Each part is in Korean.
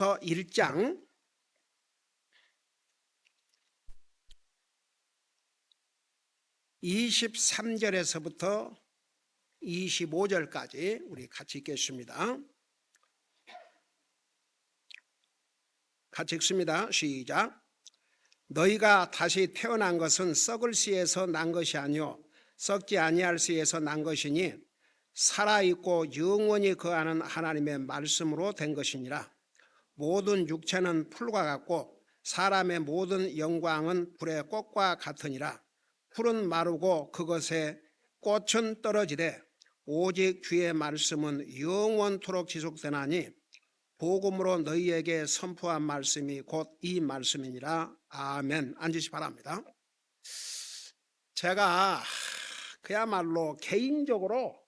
1장 23절에서부터 25절까지 우리 같이 읽겠습니다. 같이 읽습니다. 시작. 너희가 다시 태어난 것은 썩을 씨에서 난 것이 아니요 썩지 아니할 씨에서 난 것이니 살아있고 영원히 거하는 하나님의 말씀으로 된 것이니라. 모든 육체는 풀과 같고 사람의 모든 영광은 불의 꽃과 같으니라. 풀은 마르고 그것에 꽃은 떨어지되 오직 주의 말씀은 영원토록 지속되나니 복음으로 너희에게 선포한 말씀이 곧 이 말씀이니라. 아멘. 앉으시 바랍니다. 제가 그야말로 개인적으로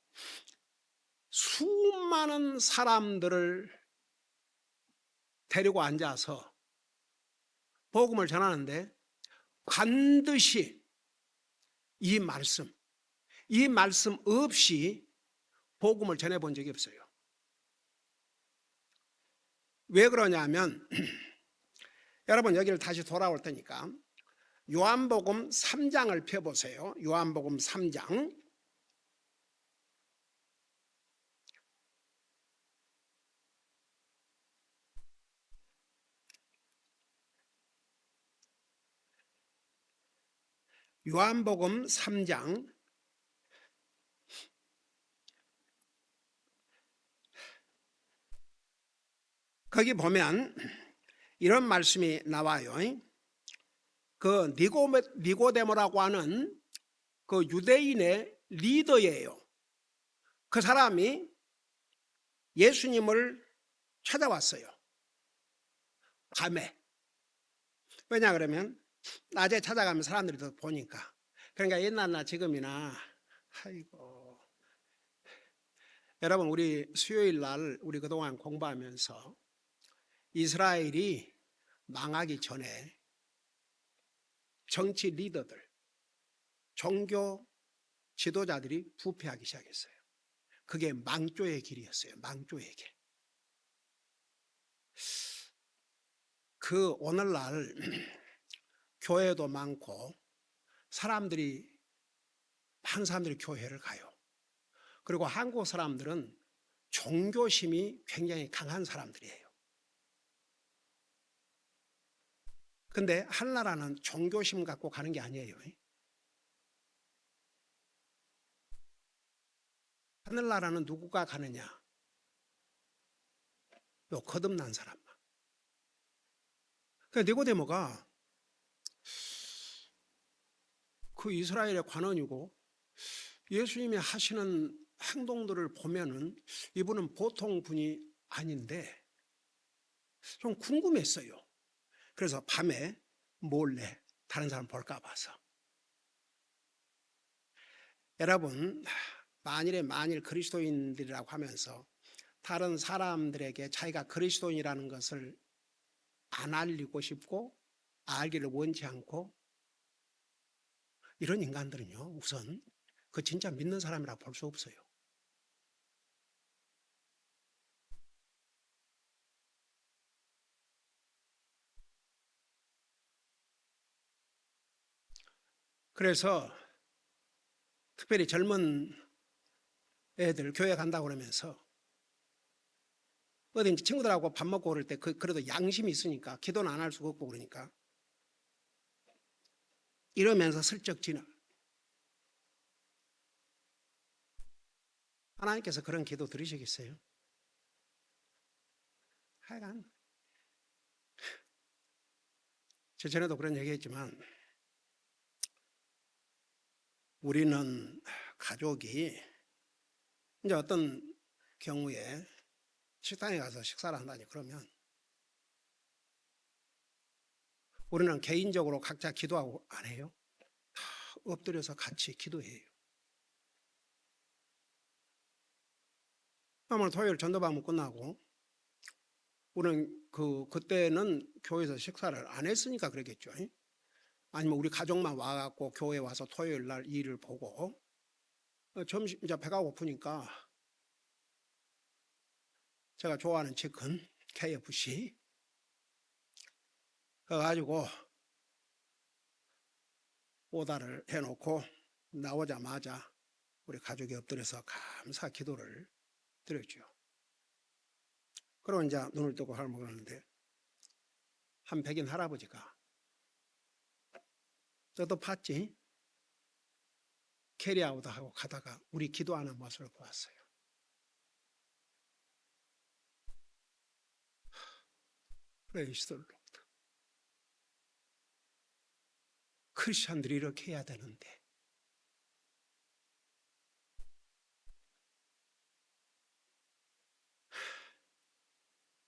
수많은 사람들을 데리고 앉아서 복음을 전하는데 반드시 이 말씀 없이 복음을 전해본 적이 없어요. 왜 그러냐면 여러분 여기를 다시 돌아올 테니까 요한복음 3장을 펴보세요. 요한복음 3장. 요한복음 3장 거기 보면 이런 말씀이 나와요. 그 니고데모라고 하는 그 유대인의 리더예요. 그 사람이 예수님을 찾아왔어요. 밤에. 왜냐 그러면 낮에 찾아가면 사람들이 더 보니까. 그러니까 옛날나 지금이나 아이고 여러분 우리 수요일 날 우리 그동안 공부하면서 이스라엘이 망하기 전에 정치 리더들, 종교 지도자들이 부패하기 시작했어요. 그게 망조의 길이었어요. 망조의 길. 그 오늘날 교회도 많고 많은 사람들이 교회를 가요. 그리고 한국 사람들은 종교심이 굉장히 강한 사람들이에요. 근데 하늘나라는 종교심 갖고 가는 게 아니에요. 하늘나라는 누구가 가느냐? 요 거듭난 사람만. 그러니까 니고데모가 그 이스라엘의 관원이고 예수님이 하시는 행동들을 보면은 이분은 보통 분이 아닌데 좀 궁금했어요. 그래서 밤에 몰래 다른 사람 볼까 봐서. 여러분 만일 그리스도인들이라고 하면서 다른 사람들에게 자기가 그리스도인이라는 것을 안 알리고 싶고 알기를 원치 않고 이런 인간들은요 우선 그 진짜 믿는 사람이라고 볼 수 없어요. 그래서 특별히 젊은 애들 교회 간다고 그러면서 어딘지 친구들하고 밥 먹고 그럴 때 그래도 양심이 있으니까 기도는 안 할 수가 없고 그러니까 이러면서 슬쩍 지나. 하나님께서 그런 기도 들으시겠어요? 하여간 저 전에도 그런 얘기했지만 우리는 가족이 이제 어떤 경우에 식당에 가서 식사를 한다니 그러면 우리는 개인적으로 각자 기도하고 안 해요? 다 엎드려서 같이 기도해요. 오늘 토요일 전도방문 끝나고 우리는 그때는 교회에서 식사를 안 했으니까 그러겠죠. 아니면 우리 가족만 와갖고 교회 와서 토요일 날 일을 보고 점심 이제 배가 고프니까 제가 좋아하는 치킨 KFC 그래가지고 오다를 해놓고 나오자마자 우리 가족이 엎드려서 감사 기도를 드렸죠. 그러고 이제 눈을 뜨고 할 먹었는데 한 백인 할아버지가 저도 봤지? 캐리아웃 하고 가다가 우리 기도하는 모습을 보았어요. 프레이스 더 로드. 크리스천들이 이렇게 해야 되는데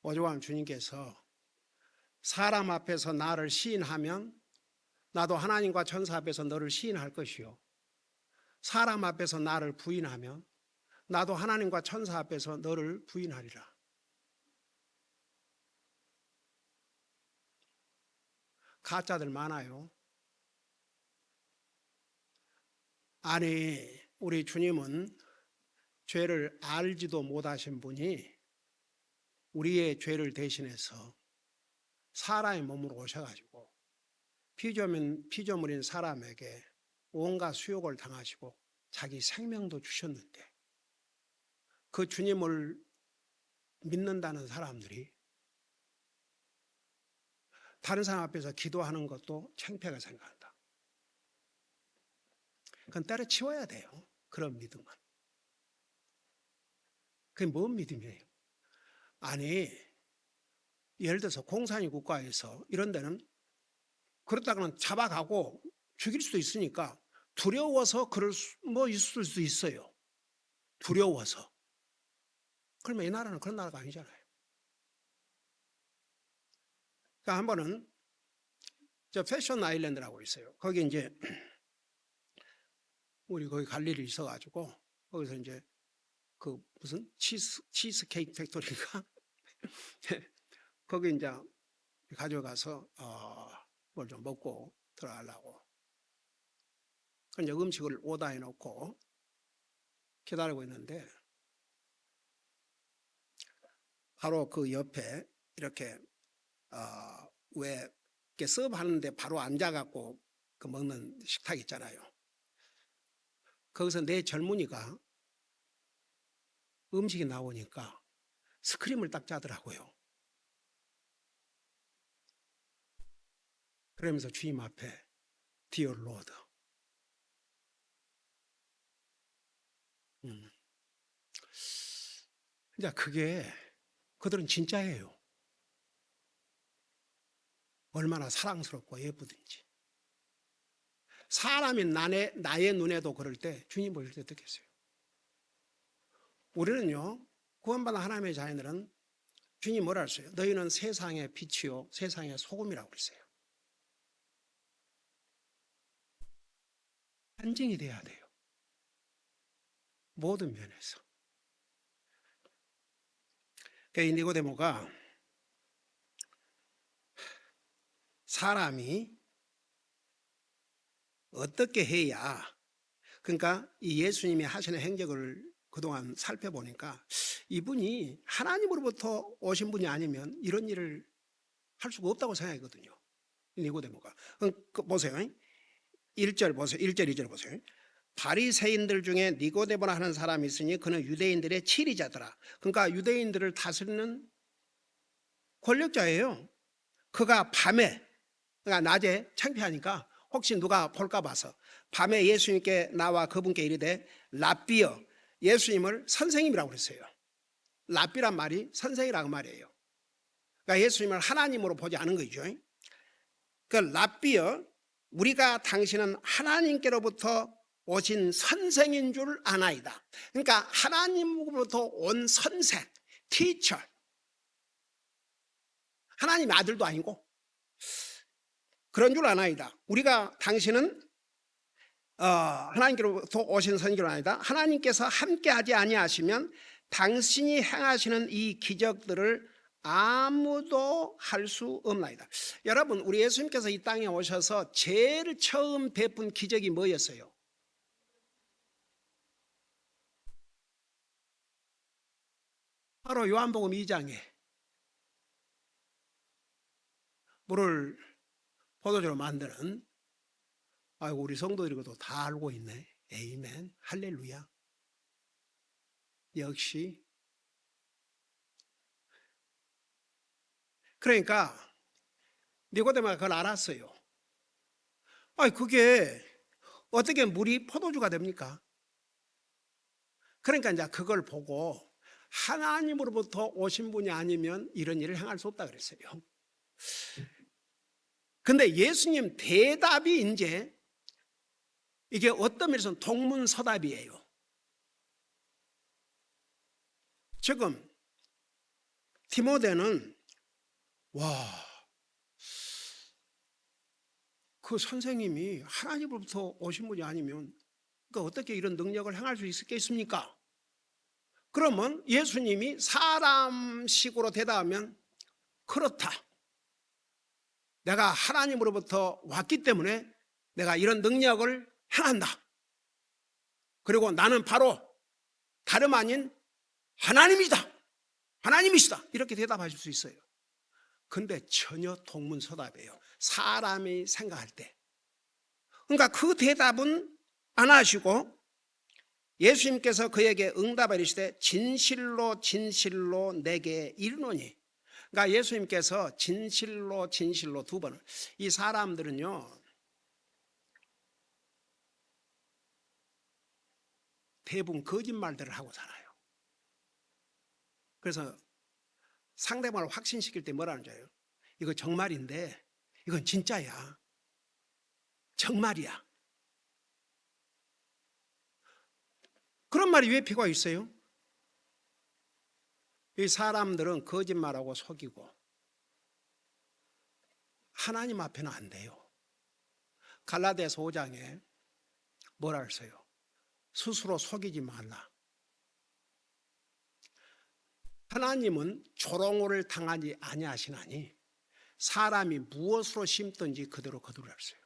오죽하면 주님께서 사람 앞에서 나를 시인하면 나도 하나님과 천사 앞에서 너를 시인할 것이요, 사람 앞에서 나를 부인하면 나도 하나님과 천사 앞에서 너를 부인하리라. 가짜들 많아요. 아니, 우리 주님은 죄를 알지도 못하신 분이 우리의 죄를 대신해서 사람의 몸으로 오셔가지고 피조물인 사람에게 온갖 수욕을 당하시고 자기 생명도 주셨는데 그 주님을 믿는다는 사람들이 다른 사람 앞에서 기도하는 것도 창피하게 생각한다. 그건 때려치워야 돼요. 그런 믿음은. 그게 뭔 믿음이에요? 아니, 예를 들어서 공산이 국가에서 이런 데는 그렇다고는 잡아가고 죽일 수도 있으니까 두려워서 있을 수 있어요. 두려워서. 그러면 이 나라는 그런 나라가 아니잖아요. 그러니까 한 번은 저 패션 아일랜드라고 있어요. 거기 이제 우리 거기 갈 일이 있어가지고 거기서 이제 그 무슨 치즈 케이크 팩토리인가 거기 이제 가져가서 뭘 좀 먹고 들어가려고. 이제 음식을 오다해 놓고 기다리고 있는데 바로 그 옆에 이렇게 왜 이렇게 서브하는데 바로 앉아갖고 그 먹는 식탁 있잖아요. 거기서 내 젊은이가 음식이 나오니까 스크림을 딱 짜더라고요. 그러면서 주님 앞에 Dear Lord. 이제 그게 그들은 진짜예요. 얼마나 사랑스럽고 예쁘든지. 사람이 나의 눈에도 그럴 때 주님 보실 때 어떻겠어요? 우리는요, 구원받은 하나님의 자녀들은 주님 뭐라 했어요? 너희는 세상의 빛이요 세상의 소금이라고 그랬어요. 한증이 돼야 돼요. 모든 면에서. 이 니고데모가 사람이 어떻게 해야, 그러니까 이 예수님이 하시는 행적을 그동안 살펴보니까 이분이 하나님으로부터 오신 분이 아니면 이런 일을 할 수가 없다고 생각하거든요. 니고데모가. 보세요. 1절 보세요. 1절 2절 보세요. 바리새인들 중에 니고데모라 하는 사람이 있으니 그는 유대인들의 치리자더라. 그러니까 유대인들을 다스리는 권력자예요. 그가 밤에, 그러니까 낮에 창피하니까 혹시 누가 볼까 봐서 밤에 예수님께 나와 그분께 이르되 랍비여, 예수님을 선생님이라고 그랬어요. 랍비란 말이 선생이라고 말이에요. 그러니까 예수님을 하나님으로 보지 않은 거죠. 그 랍비여, 우리가 당신은 하나님께로부터 오신 선생인 줄 아나이다. 그러니까 하나님으로부터 온 선생, 티처. 하나님의 아들도 아니고 그런 줄 아나이다. 우리가 당신은 하나님께로부터 오신 선생인 줄 아나이다. 하나님께서 함께하지 아니하시면 당신이 행하시는 이 기적들을 아무도 할 수 없나이다. 여러분, 우리 예수님께서 이 땅에 오셔서 제일 처음 베푼 기적이 뭐였어요? 바로 요한복음 2장에 물을 포도주로 만드는, 아이고 우리 성도들이도 다 알고 있네. 에이멘, 할렐루야. 역시. 그러니까 니고데모가 그걸 알았어요. 그게 어떻게 물이 포도주가 됩니까? 그러니까 이제 그걸 보고 하나님으로부터 오신 분이 아니면 이런 일을 행할 수 없다 그랬어요. 근데 예수님 대답이 이제 이게 어떤 면에서는 동문서답이에요. 지금 디모데는 그 선생님이 하나님으로부터 오신 분이 아니면 어떻게 이런 능력을 행할 수 있겠습니까? 그러면 예수님이 사람식으로 대답하면 그렇다. 내가 하나님으로부터 왔기 때문에 내가 이런 능력을 행한다. 그리고 나는 바로 다름 아닌 하나님이다. 하나님이시다. 이렇게 대답하실 수 있어요. 근데 전혀 동문서답이에요. 사람이 생각할 때. 그러니까 그 대답은 안 하시고 예수님께서 그에게 응답하시되 진실로 진실로 내게 이르노니. 그러니까 예수님께서 진실로 진실로 두 번을. 이 사람들은요 대부분 거짓말들을 하고 살아요. 그래서 상대방을 확신시킬 때 뭐라는 줄 알아요? 이거 정말인데 이건 진짜야. 정말이야. 그런 말이 왜 필요가 있어요? 이 사람들은 거짓말하고 속이고 하나님 앞에는 안 돼요. 갈라디아서 5장에 뭐라 했어요? 스스로 속이지 말라. 하나님은 조롱을 당하지 아니하시나니 사람이 무엇으로 심든지 그대로 거두라 했어요.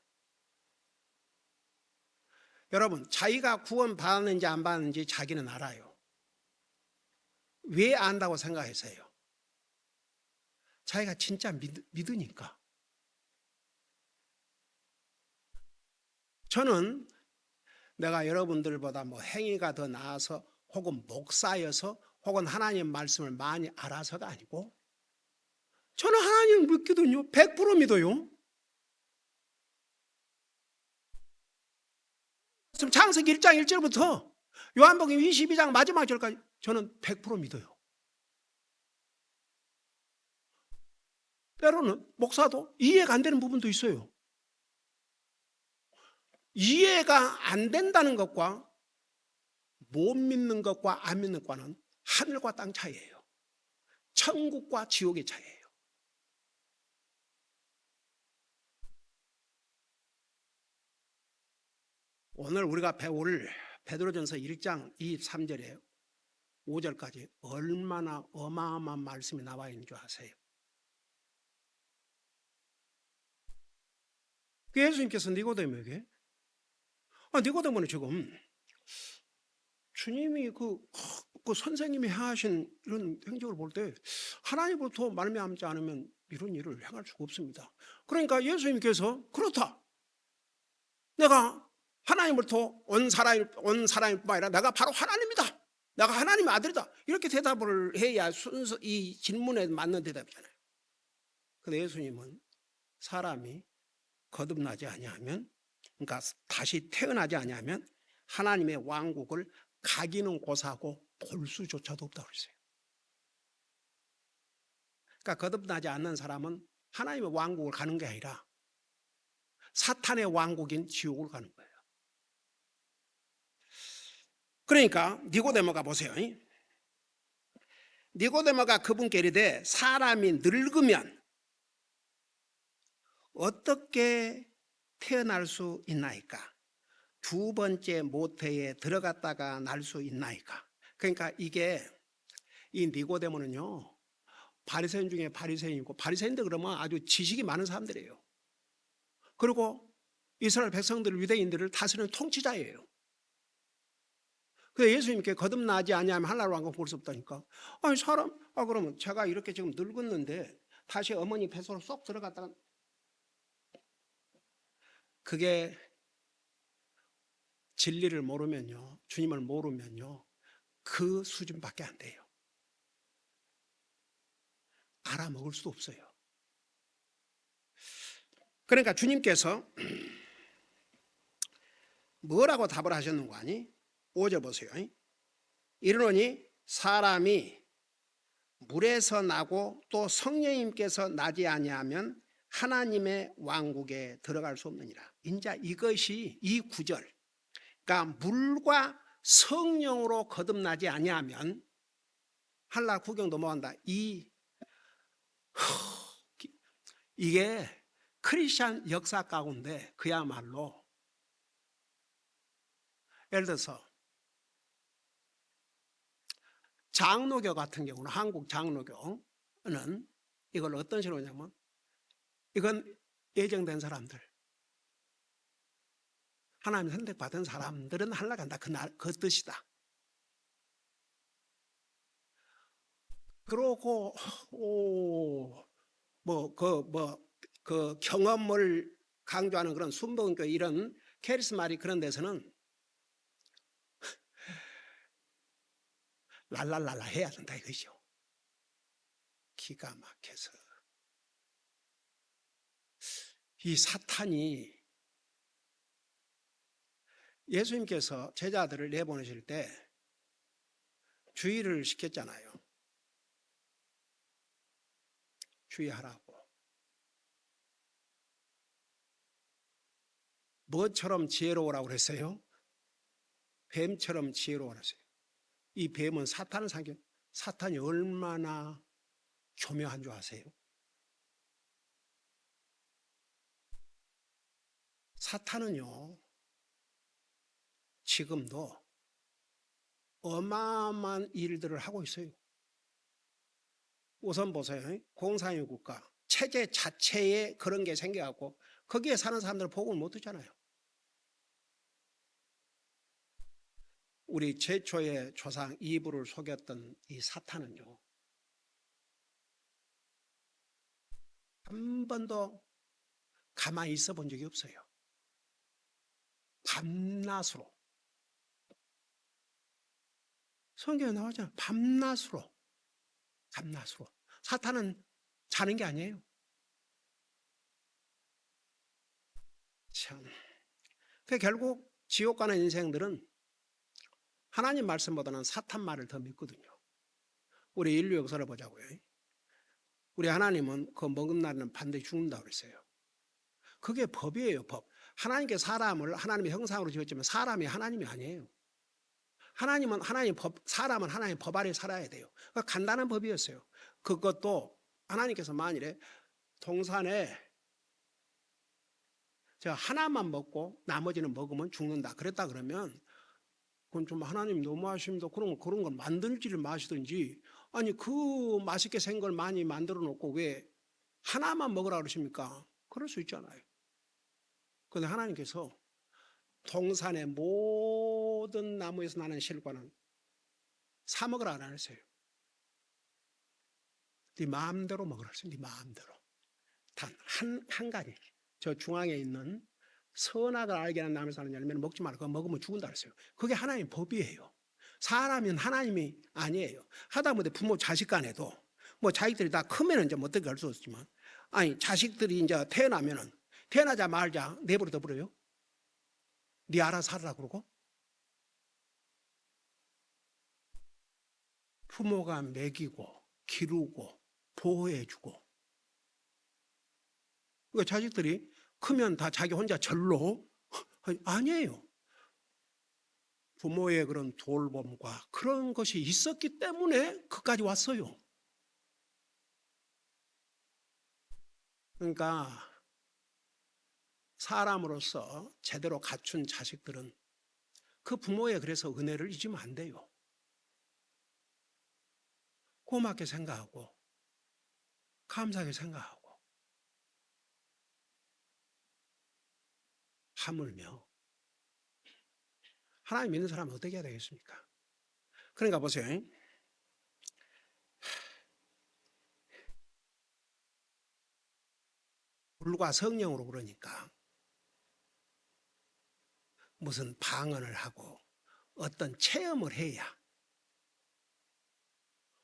여러분, 자기가 구원 받았는지 안 받았는지 자기는 알아요. 왜 안다고 생각해서요? 자기가 진짜 믿으니까. 저는 내가 여러분들보다 행위가 더 나아서 혹은 목사여서 혹은 하나님 말씀을 많이 알아서가 아니고 저는 하나님을 믿거든요. 100% 믿어요. 창세기 1장 1절부터 요한복음 22장 마지막 절까지 저는 100% 믿어요. 때로는 목사도 이해가 안 되는 부분도 있어요. 이해가 안 된다는 것과 못 믿는 것과 안 믿는 것과는 하늘과 땅 차이예요. 천국과 지옥의 차이예요. 오늘 우리가 배울 베드로전서 1장 23절에 5절까지 얼마나 어마어마한 말씀이 나와 있는 줄 아세요? 그 예수님께서 니고데모에게 니고데모는 지금 주님이 그 선생님이 하신 이런 행적을 볼 때 하나님으로부터 말미암지 않으면 이런 일을 행할 수가 없습니다. 그러니까 예수님께서 그렇다. 내가 하나님으로부터 온 사람뿐만 아니라 내가 바로 하나님이다. 내가 하나님의 아들이다. 이렇게 대답을 해야 순서 이 질문에 맞는 대답이잖아요. 근데 예수님은 사람이 거듭나지 아니하면, 그러니까 다시 태어나지 아니하면 하나님의 왕국을 가기는 고사하고 볼 수조차도 없다고 그랬어요. 그러니까 거듭나지 않는 사람은 하나님의 왕국을 가는 게 아니라 사탄의 왕국인 지옥을 가는 거예요. 그러니까 니고데모가 보세요. 니고데모가 그분께 이르되 사람이 늙으면 어떻게 태어날 수 있나이까? 두 번째 모태에 들어갔다가 날 수 있나이까? 그러니까 이게 이 니고데모는요 바리새인 중에 바리새인이고, 바리새인들 그러면 아주 지식이 많은 사람들이에요. 그리고 이스라엘 백성들, 유대인들을 다스리는 통치자예요. 그래서 예수님께 거듭나지 아니하면 하나님 왕국 볼 수 없다니까. 아니 사람, 그러면 제가 이렇게 지금 늙었는데 다시 어머니 뱃속으로 쏙 들어갔다가 그게 진리를 모르면요, 주님을 모르면요, 그 수준밖에 안 돼요. 알아먹을 수 없어요. 그러니까 주님께서 뭐라고 답을 하셨는 거 아니? 5절 보세요. 이르노니 사람이 물에서 나고 또 성령님께서 나지 아니하면 하나님의 왕국에 들어갈 수 없느니라. 이제 이것이 이 구절, 그러니까 물과 성령으로 거듭나지 아니하면 한라 구경도 못한다. 이게 크리스천 역사 가운데 그야말로, 예를 들어서 장로교 같은 경우는, 한국 장로교는 이걸 어떤 식으로 하냐면, 이건 예정된 사람들, 하나님 선택받은 사람들은 하려간다, 그 뜻이다. 그러고 그 경험을 강조하는 그런 순복음교 이런 캐리스마리 그런 데서는 랄랄랄라 해야 된다 이거죠. 기가 막혀서 이 사탄이, 예수님께서 제자들을 내보내실 때 주의를 시켰잖아요. 주의하라고. 뭐처럼 지혜로우라고 그랬어요? 뱀처럼 지혜로우라고 했어요. 이 뱀은 사탄을 상징, 사탄이 얼마나 교묘한 줄 아세요? 사탄은요, 지금도 어마어마한 일들을 하고 있어요. 우선 보세요. 공산주의 국가 체제 자체에 그런 게 생겨갖고 거기에 사는 사람들은 복음을 못 듣잖아요. 우리 최초의 조상 이브를 속였던 이 사탄은요, 한 번도 가만히 있어 본 적이 없어요. 밤낮으로. 성경에 나오잖아요. 밤낮으로. 밤낮으로. 사탄은 자는 게 아니에요. 참. 결국 지옥 가는 인생들은 하나님 말씀보다는 사탄 말을 더 믿거든요. 우리 인류 역사를 보자고요. 우리 하나님은 그 먹은 날에는 반드시 죽는다고 그랬어요. 그게 법이에요, 법. 하나님께 사람을 하나님의 형상으로 지었지만 사람이 하나님이 아니에요. 하나님은 하나님 법, 사람은 하나님 법 아래 살아야 돼요. 그러니까 간단한 법이었어요. 그것도 하나님께서 만일에 동산에 저 하나만 먹고 나머지는 먹으면 죽는다 그랬다 그러면, 그건 좀 하나님 너무하십니다. 그런 걸 만들지를 마시든지, 아니 그 맛있게 생 걸 많이 만들어 놓고 왜 하나만 먹으라 그러십니까? 그럴 수 있잖아요. 그런데 하나님께서 동산의 모든 나무에서 나는 실과는 사 먹으라 안 했어요. 네 마음대로 먹으라 했어요. 네 마음대로. 단 한 가지, 저 중앙에 있는 선악을 알게 하는 나무에서 나는 열매는 먹지 말고 그거 먹으면 죽는다 그랬어요. 그게 하나님 법이에요. 사람은 하나님이 아니에요. 하다못해 부모 자식 간에도 뭐 자식들이 다 크면은 이제 어떻게 할 수 없지만, 아니 자식들이 이제 태어나면은 태어나자 말자 내버려 둬버려요. 네 알아서 살으라 그러고. 부모가 먹이고 기르고 보호해주고, 그 자식들이 크면 다 자기 혼자 절로 아니에요. 부모의 그런 돌봄과 그런 것이 있었기 때문에 그까지 왔어요. 그러니까 사람으로서 제대로 갖춘 자식들은 그 부모의 그래서 은혜를 잊으면 안 돼요. 고맙게 생각하고 감사하게 생각하고. 하물며 하나님 믿는 사람은 어떻게 해야 되겠습니까? 그러니까 보세요. 물과 성령으로 그러니까 무슨 방언을 하고 어떤 체험을 해야.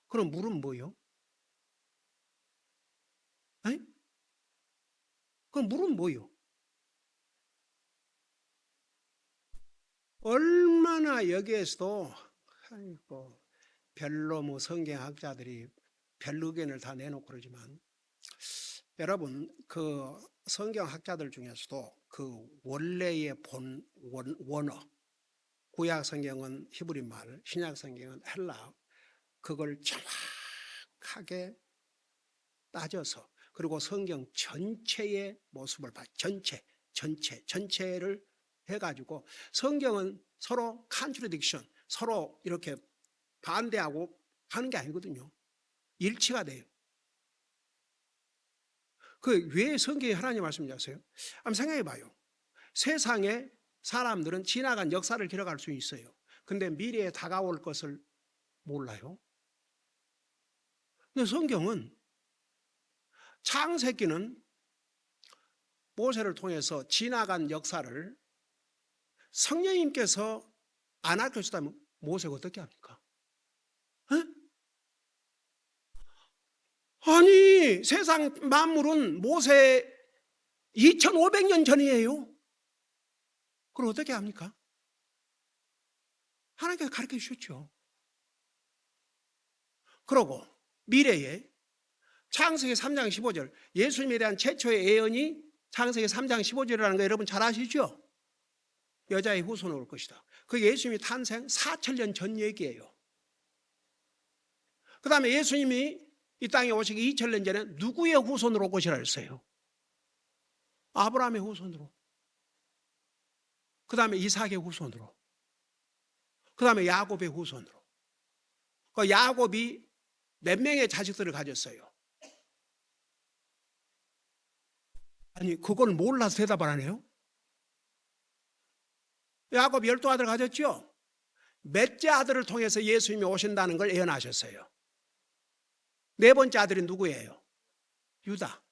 그럼 물은 뭐요? 아니? 그럼 물은 뭐요? 얼마나 여기에서도 아이고, 별로 뭐 성경학자들이 별로 의견을 다 내놓고 그러지만, 여러분 그 성경학자들 중에서도 그 원래의 원어, 구약 성경은 히브리 말, 신약 성경은 헬라, 그걸 정확하게 따져서, 그리고 성경 전체의 모습을 전체를 해가지고, 성경은 서로 컨트라딕션, 서로 이렇게 반대하고 하는 게 아니거든요. 일치가 돼요. 그 왜 성경이 하나님 말씀인지 아세요? 한번 생각해 봐요. 세상에 사람들은 지나간 역사를 기록할 수 있어요. 근데 미래에 다가올 것을 몰라요. 근데 성경은, 창세기는 모세를 통해서 지나간 역사를 성령님께서 안 알려주다면 모세가 어떻게 합니까? 에? 아니, 세상 만물은 모세 2500년 전이에요. 그걸 어떻게 합니까? 하나님께서 가르쳐 주셨죠. 그러고 미래에 창세기 3장 15절, 예수님에 대한 최초의 예언이 창세기 3장 15절이라는 거 여러분 잘 아시죠? 여자의 후손으로 올 것이다. 그 예수님이 탄생 4000년 전 얘기예요. 그 다음에 예수님이 이 땅에 오시기 2000년 전에 누구의 후손으로 올 것이라 했어요? 아브라함의 후손으로. 그 다음에 이삭의 후손으로. 그 다음에 야곱의 후손으로. 그 야곱이 몇 명의 자식들을 가졌어요? 아니, 그걸 몰라서 대답을 안 해요? 야곱 12아들 가졌죠? 몇째 아들을 통해서 예수님이 오신다는 걸 예언하셨어요. 네 번째 아들이 누구예요? 유다.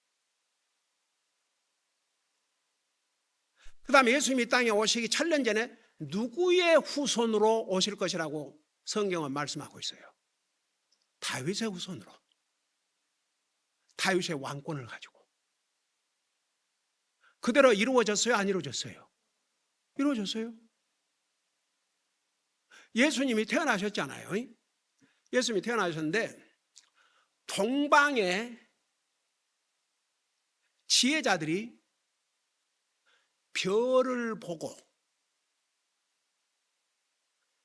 그 다음에 예수님이 이 땅에 오시기 1000년 전에 누구의 후손으로 오실 것이라고 성경은 말씀하고 있어요? 다윗의 후손으로. 다윗의 왕권을 가지고. 그대로 이루어졌어요? 안 이루어졌어요? 이루어졌어요. 예수님이 태어나셨잖아요. 예수님이 태어나셨는데 동방의 지혜자들이 별을 보고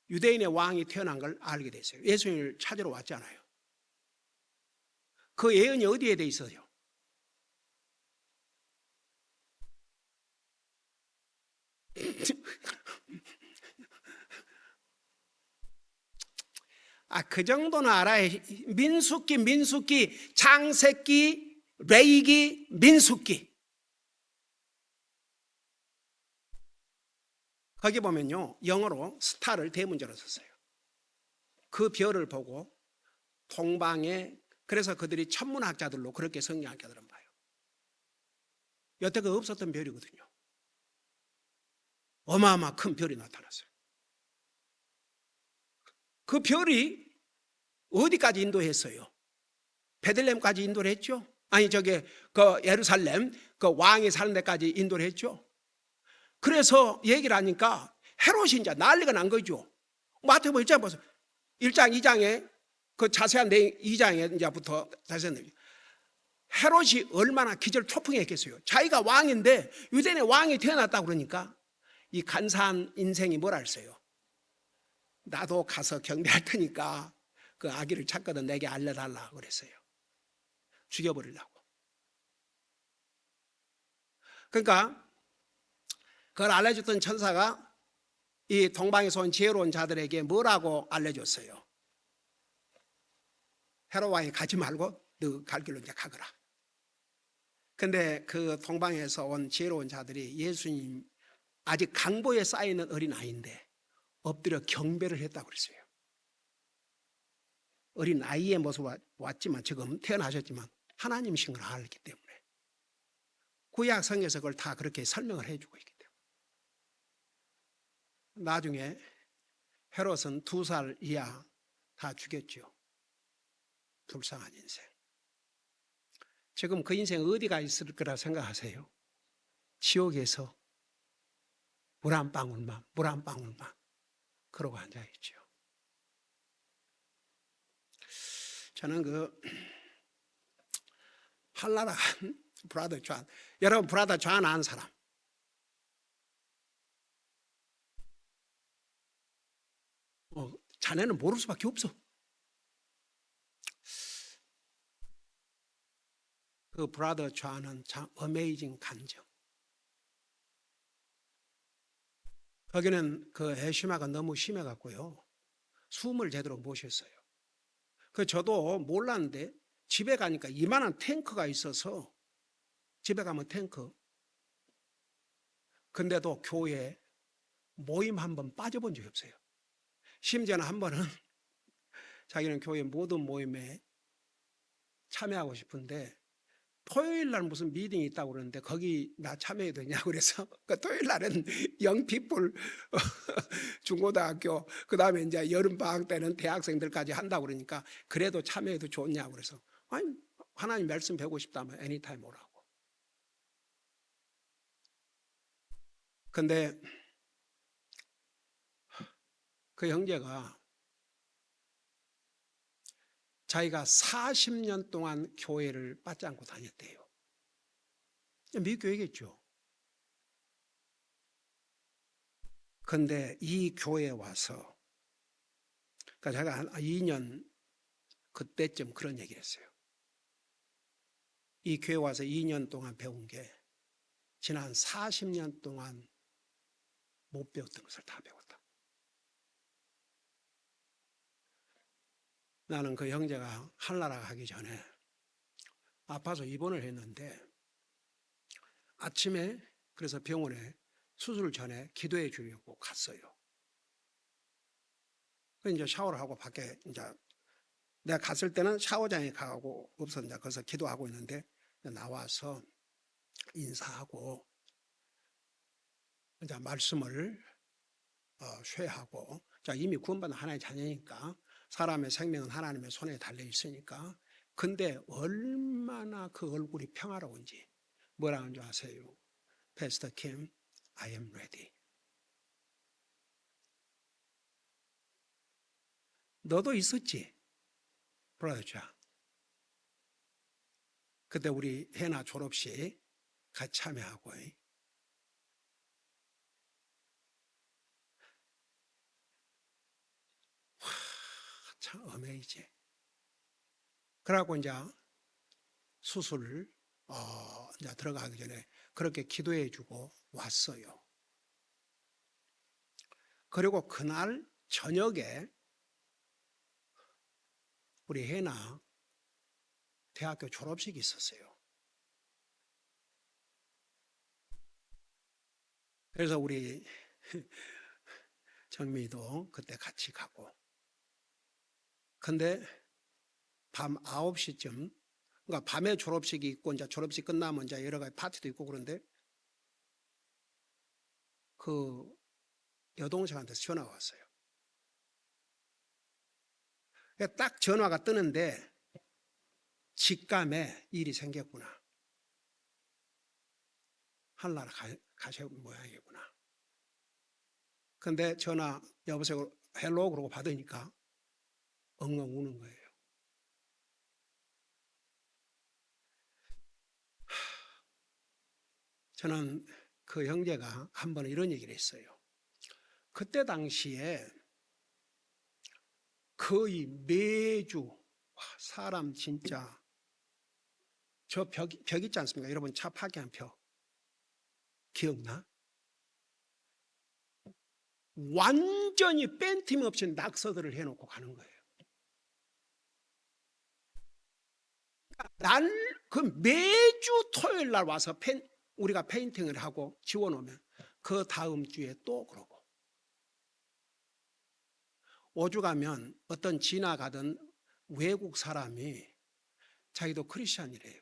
유대인의 왕이 태어난 걸 알게 됐어요. 예수님을 찾으러 왔잖아요. 그 예언이 어디에 돼 있어요? 그 정도는 알아야. 민수기, 창세기, 레위기, 민수기. 거기 보면요, 영어로 스타를 대문자로 썼어요. 그 별을 보고 동방에, 그래서 그들이 천문학자들로 그렇게 성경학자들은 봐요. 여태껏 없었던 별이거든요. 어마어마 큰 별이 나타났어요. 그 별이 어디까지 인도했어요? 베들레헴까지 인도를 했죠? 아니, 그 예루살렘, 그 왕이 사는 데까지 인도를 했죠? 그래서 얘기를 하니까 헤롯이 이제 난리가 난 거죠. 마태복음 1장 보세요. 1장, 2장에 그 자세한 내용, 2장에 이제부터 자세한 내용. 헤롯이 얼마나 기절초풍했겠어요. 자기가 왕인데 유대인의 왕이 태어났다고 그러니까 이 간사한 인생이 뭐라 했어요? 나도 가서 경배할 테니까 그 아기를 찾거든 내게 알려달라 그랬어요. 죽여버리려고. 그러니까 그걸 알려줬던 천사가 이 동방에서 온 지혜로운 자들에게 뭐라고 알려줬어요? 헤롯 왕이 가지 말고 너 갈 길로 이제 가거라. 근데 그 동방에서 온 지혜로운 자들이 예수님 아직 강보에 쌓이는 어린아이인데 엎드려 경배를 했다고 그랬어요. 어린아이의 모습으로 왔지만 지금 태어나셨지만 하나님이신 걸 알기 때문에 구약 성경에서 그걸 다 그렇게 설명을 해주고 있기 때문에. 나중에 헤롯은 2살 이하 다 죽였죠. 불쌍한 인생. 지금 그 인생 어디가 있을 거라 생각하세요? 지옥에서 물 한 방울만, 물 한 방울만 그러고 앉아있죠. 저는 그 한나라 브라더 존, 여러분 브라더 존 아는 사람? 자네는 모를 수밖에 없어. 그 브라더 존은 참 어메이징 간정. 거기는 그 해시마가 너무 심해갖고요. 숨을 제대로 못 쉬었어요. 그 저도 몰랐는데 집에 가니까 이만한 탱크가 있어서 집에 가면 탱크. 근데도 교회 모임 한 번 빠져본 적이 없어요. 심지어는 한 번은 자기는 교회 모든 모임에 참여하고 싶은데 토요일 날 무슨 미팅이 있다고 그러는데 거기 나 참여해도 되냐고 그래서 그 토요일 날은 영피불 중고등학교 그다음에 이제 여름 방학 때는 대학생들까지 한다고 그러니까 그래도 참여해도 좋냐고 그래서 아니 하나님 말씀 배우고 싶다면 애니타임 오라고. 근데 그 형제가 자기가 40년 동안 교회를 빠지 않고 다녔대요. 미국 교회겠죠. 근데 이 교회에 와서 그러니까 제가 한 2년 그때쯤 그런 얘기를 했어요. 이 교회 와서 2년 동안 배운 게 지난 40년 동안 못 배웠던 것을 다 배웠다. 나는 그 형제가 한나라 가기 전에 아파서 입원을 했는데 아침에 그래서 병원에 수술 전에 기도해 주려고 갔어요. 그래서 이제 샤워를 하고 밖에 이제 내가 갔을 때는 샤워장에 가고 없어 이제 거기서 기도하고 있는데 나와서 인사하고 이제 말씀을 쇠하고 자 이미 구원받은 하나님의 자녀니까 사람의 생명은 하나님의 손에 달려 있으니까 근데 얼마나 그 얼굴이 평화로운지 뭐라는 줄 아세요? Pastor Kim, I am ready. 너도 있었지? 브라더자. 그때 우리 해나 졸업식 같이 참여하고 참 어메이징. 그러고 이제 수술 이제 들어가기 전에 그렇게 기도해 주고 왔어요. 그리고 그날 저녁에 우리 해나 대학교 졸업식이 있었어요. 그래서 우리 정미도 그때 같이 가고 근데 밤 9시쯤 그러니까 밤에 졸업식이 있고 이제 졸업식 끝나면 이제 여러 가지 파티도 있고 그런데 그 여동생한테서 전화가 왔어요. 딱 전화가 뜨는데 직감에 일이 생겼구나. 한나라 가실 모양이구나. 근데 전화 여보세요 헬로 그러고 받으니까 엉엉 우는 거예요. 저는 그 형제가 한 번 이런 얘기를 했어요. 그때 당시에 거의 매주 사람 진짜 저 벽 있지 않습니까? 여러분 차 파괴한 벽 기억나? 완전히 뺀틈 없이 낙서들을 해놓고 가는 거예요. 그 매주 토요일 날 와서 우리가 페인팅을 하고 지워놓으면 그 다음 주에 또 그러고 5주 가면 어떤 지나가던 외국 사람이 자기도 크리스찬이래요.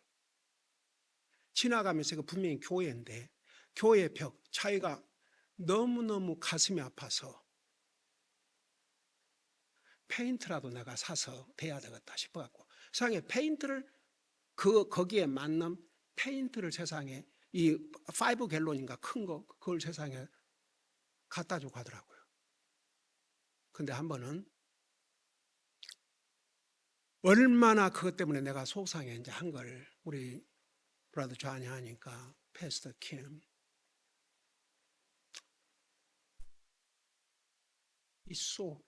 지나가면서 그 분명히 교회인데 교회 벽 차이가 너무너무 가슴이 아파서 페인트라도 내가 사서 대야 되겠다 싶어갖고 세상에 페인트를 거기에 맞는 페인트를 세상에 이 5갤론인가 큰 거 그걸 세상에 갖다 주고 하더라고요. 근데 한 번은 얼마나 그것 때문에 내가 속상해 한 걸 우리 브라더 존이 하니까 패스터 킴 It's so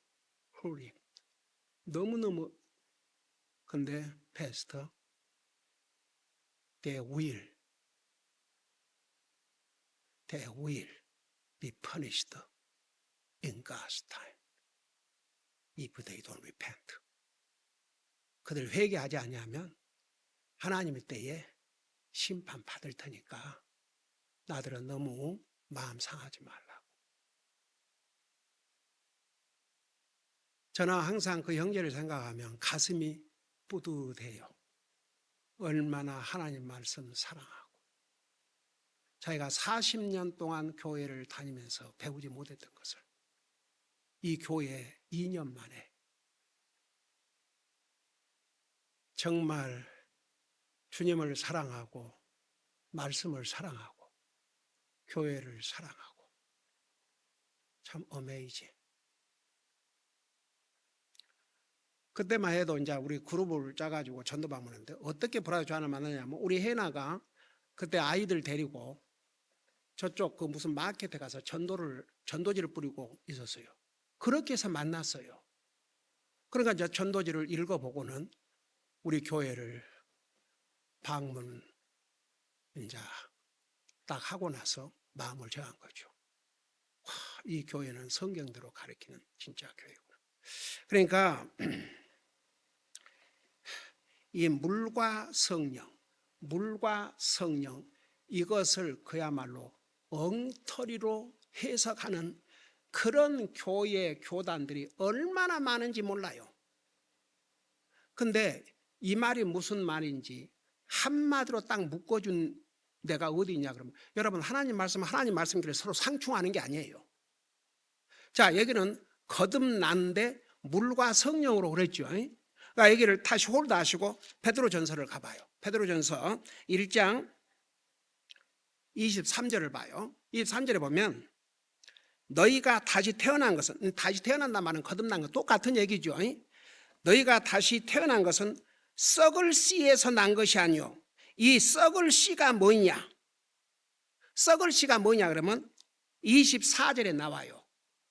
hurting. 너무너무 근데 패스터 they will be punished in God's time if they don't repent. 그들 회개하지 아니하면 하나님의 때에 심판 받을 테니까 나들은 너무 마음 상하지 말라고. 저는 항상 그 형제를 생각하면 가슴이 뿌듯해요. 얼마나 하나님 말씀 사랑하고 자기가 40년 동안 교회를 다니면서 배우지 못했던 것을 이 교회 2년 만에 정말 주님을 사랑하고 말씀을 사랑하고 교회를 사랑하고 참 어메이징. 그때만 해도 이제 우리 그룹을 짜가지고 전도 방문했는데 어떻게 브라더 존을 만나냐면 우리 해나가 그때 아이들 데리고 저쪽 그 무슨 마켓에 가서 전도지를 뿌리고 있었어요. 그렇게 해서 만났어요. 그러니까 이제 전도지를 읽어보고는 우리 교회를 방문 이제 딱 하고 나서 마음을 정한 거죠. 와, 이 교회는 성경대로 가르치는 진짜 교회구나. 그러니까 이 물과 성령 이것을 그야말로 엉터리로 해석하는 그런 교회 교단들이 얼마나 많은지 몰라요. 근데 이 말이 무슨 말인지 한마디로 딱 묶어준 데가 어디 있냐 그러면 여러분 하나님 말씀끼리 서로 상충하는 게 아니에요. 자, 여기는 거듭난데 물과 성령으로 그랬죠. 그러니까 여기를 다시 홀드하시고 베드로전서를 가봐요. 베드로전서 1장 23절을 봐요. 23절에 보면 너희가 다시 태어난 것은, 다시 태어난다는 말은 거듭난 것 똑같은 얘기죠. 너희가 다시 태어난 것은 썩을 씨에서 난 것이 아니요. 이 썩을 씨가 뭐냐? 썩을 씨가 뭐냐 그러면 24절에 나와요.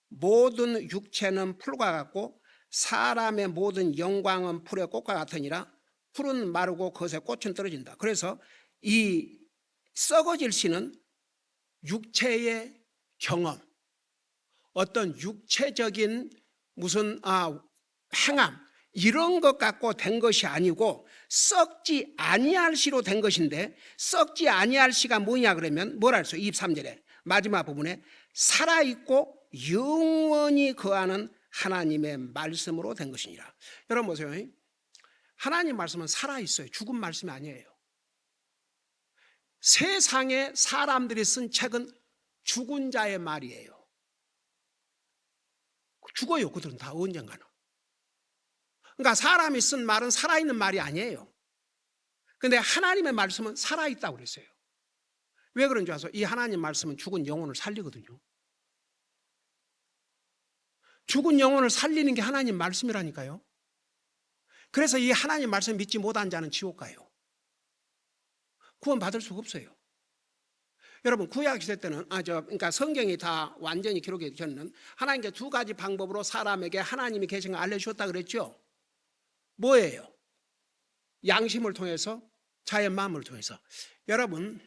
모든 육체는 풀과 같고 사람의 모든 영광은 풀의 꽃과 같으니라. 풀은 마르고 그것의 꽃은 떨어진다. 그래서 이 썩어질 씨는 육체의 경험, 어떤 육체적인 무슨 행함 이런 것 갖고 된 것이 아니고 썩지 아니할 씨로 된 것인데 썩지 아니할 씨가 뭐냐 그러면 뭐라 했어요? 23절에 마지막 부분에 살아있고 영원히 거하는 하나님의 말씀으로 된 것이니라. 여러분 보세요. 하나님 말씀은 살아있어요. 죽은 말씀이 아니에요. 세상에 사람들이 쓴 책은 죽은 자의 말이에요. 죽어요. 그들은 다 언젠가는. 그러니까 사람이 쓴 말은 살아있는 말이 아니에요. 그런데 하나님의 말씀은 살아있다고 그랬어요. 왜 그런지 아세요? 이 하나님 말씀은 죽은 영혼을 살리거든요. 죽은 영혼을 살리는 게 하나님 말씀이라니까요. 그래서 이 하나님 말씀 믿지 못한 자는 지옥 가요. 구원 받을 수가 없어요. 여러분 구약 시대 때는 그러니까 성경이 다 완전히 기록해 주셨는 하나님께 두 가지 방법으로 사람에게 하나님이 계신 걸 알려주셨다 그랬죠. 뭐예요? 양심을 통해서, 자의 마음을 통해서. 여러분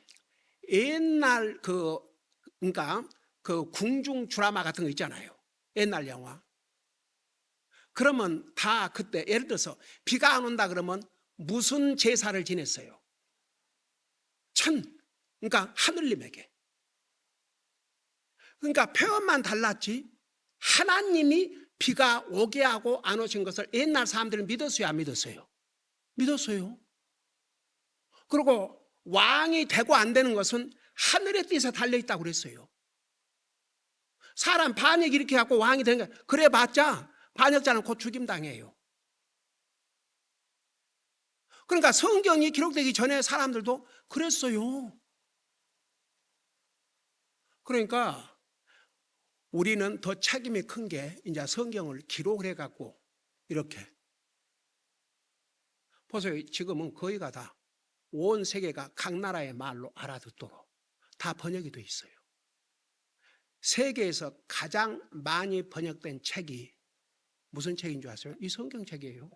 옛날 그러니까 그 궁중 드라마 같은 거 있잖아요. 옛날 영화. 그러면 다 그때 예를 들어서 비가 안 온다 그러면 무슨 제사를 지냈어요? 그러니까 하늘님에게. 그러니까 표현만 달랐지 하나님이 비가 오게 하고 안 오신 것을 옛날 사람들은 믿었어요, 안 믿었어요? 믿었어요. 그리고 왕이 되고 안 되는 것은 하늘의 뜻에 달려있다고 그랬어요. 사람 반역 이렇게 갖고 왕이 되는 거야. 그래봤자 반역자는 곧 죽임당해요. 그러니까 성경이 기록되기 전에 사람들도 그랬어요. 그러니까 우리는 더 책임이 큰 게 이제 성경을 기록을 해갖고 이렇게 보세요. 지금은 거의가 다 온 세계가 각 나라의 말로 알아듣도록 다 번역이 돼 있어요. 세계에서 가장 많이 번역된 책이 무슨 책인 줄 아세요? 이 성경책이에요.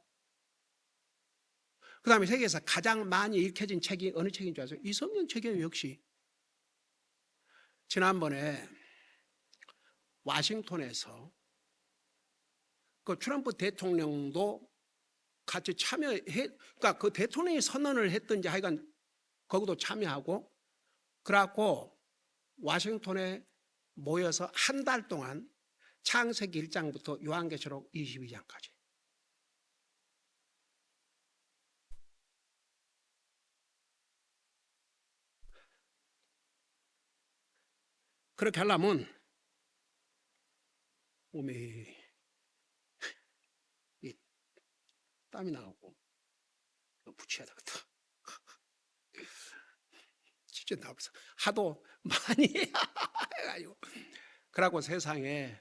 그 다음에 세계에서 가장 많이 읽혀진 책이 어느 책인 줄 아세요? 이 성경책이에요. 역시 지난번에 와싱턴에서 그 트럼프 대통령도 같이 참여해, 그러니까 그 대통령이 선언을 했든지 하여간 거기도 참여하고 그래갖고 와싱턴에 모여서 한 달 동안 창세기 1장부터 요한계시록 22장까지 그렇게 하려면 몸에 땀이 나오고 붙여야 되겠다. 진짜 나와서 하도 많이 해가지고 그러고 세상에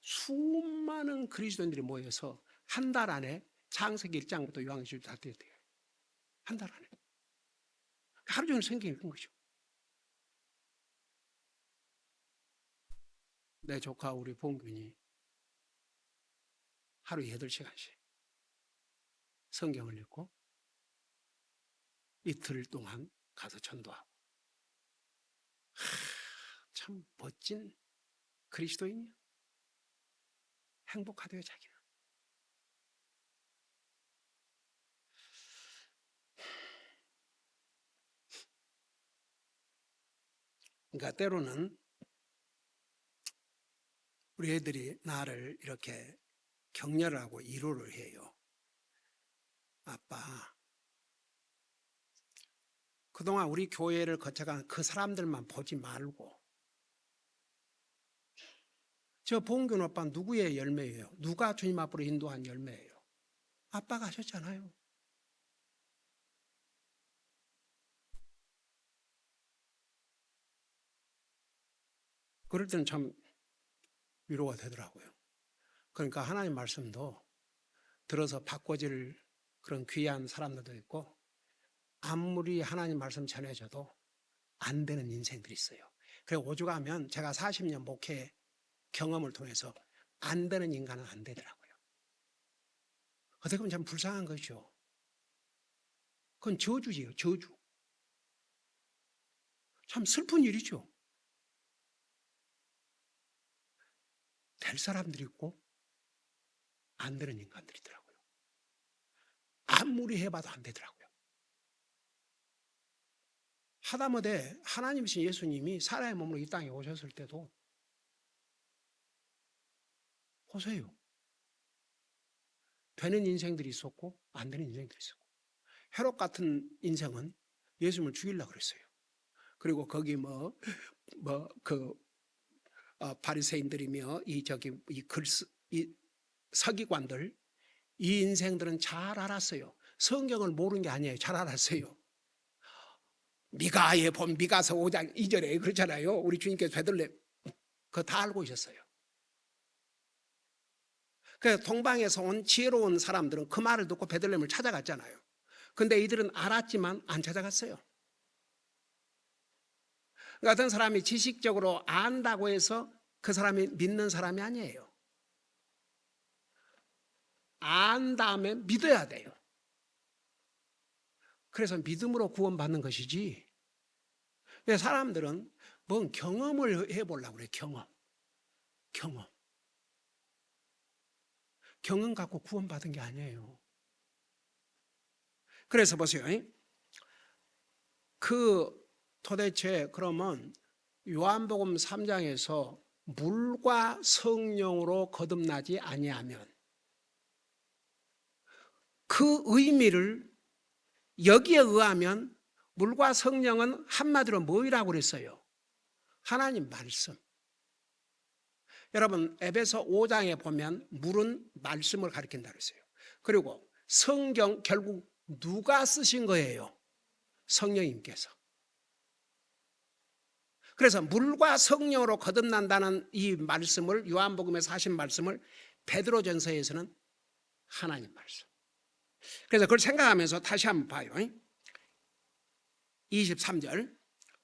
수많은 그리스도인들이 모여서 한 달 안에 창세기 1장부터 요한계시록 다 돼야 돼요. 한 달 안에 하루 종일 성경 읽은 거죠. 내 조카 우리 봉균이 하루에 8시간씩 성경을 읽고 이틀 동안 가서 전도하고 참 멋진 그리스도인이야. 행복하대요 자기는. 그러니까 때로는 우리 애들이 나를 이렇게 격려를 하고 위로를 해요. 아빠, 그동안 우리 교회를 거쳐간 그 사람들만 보지 말고 저 봉균 오빠 누구의 열매예요? 누가 주님 앞으로 인도한 열매예요? 아빠가 하셨잖아요. 그럴 때는 참 위로가 되더라고요. 그러니까 하나님 말씀도 들어서 바꿔질 그런 귀한 사람들도 있고 아무리 하나님 말씀 전해줘도 안 되는 인생들이 있어요. 그래서 오죽하면 제가 40년 목회 경험을 통해서 안 되는 인간은 안 되더라고요. 어떻게 보면 참 불쌍한 거죠. 그건 저주지요, 저주. 참 슬픈 일이죠. 될 사람들이 있고 안 되는 인간들이더라고요. 아무리 해봐도 안 되더라고요. 하다못해 하나님이신 예수님이 사람의 몸으로 이 땅에 오셨을 때도 보세요. 되는 인생들이 있었고 안 되는 인생들이 있었고 헤롯 같은 인생은 예수님을 죽이려고 그랬어요. 그리고 거기 바리새인들이며 이 서기관들 이 인생들은 잘 알았어요. 성경을 모르는 게 아니에요. 잘 알았어요. 미가에 본 미가서 5장 2절에 그렇잖아요. 우리 주님께서 베들레헴 그거 다 알고 있었어요. 그래서 동방에서 온 지혜로운 사람들은 그 말을 듣고 베들레헴을 찾아갔잖아요. 근데 이들은 알았지만 안 찾아갔어요. 그 어떤 사람이 지식적으로 안다고 해서 그 사람이 믿는 사람이 아니에요. 안 다음에 믿어야 돼요. 그래서 믿음으로 구원받는 것이지. 사람들은 뭔 경험을 해보려고 그래요. 경험 갖고 구원받은 게 아니에요. 그래서 보세요. 도대체 그러면 요한복음 3장에서 물과 성령으로 거듭나지 아니하면 그 의미를 여기에 의하면 물과 성령은 한마디로 뭐라고 그랬어요? 하나님 말씀. 여러분 에베소 5장에 보면 물은 말씀을 가리킨다 그랬어요. 그리고 성경 결국 누가 쓰신 거예요? 성령님께서. 그래서 물과 성령으로 거듭난다는 이 말씀을, 요한복음에서 하신 말씀을 베드로전서에서는 하나님 말씀. 그래서 그걸 생각하면서 다시 한번 봐요. 23절,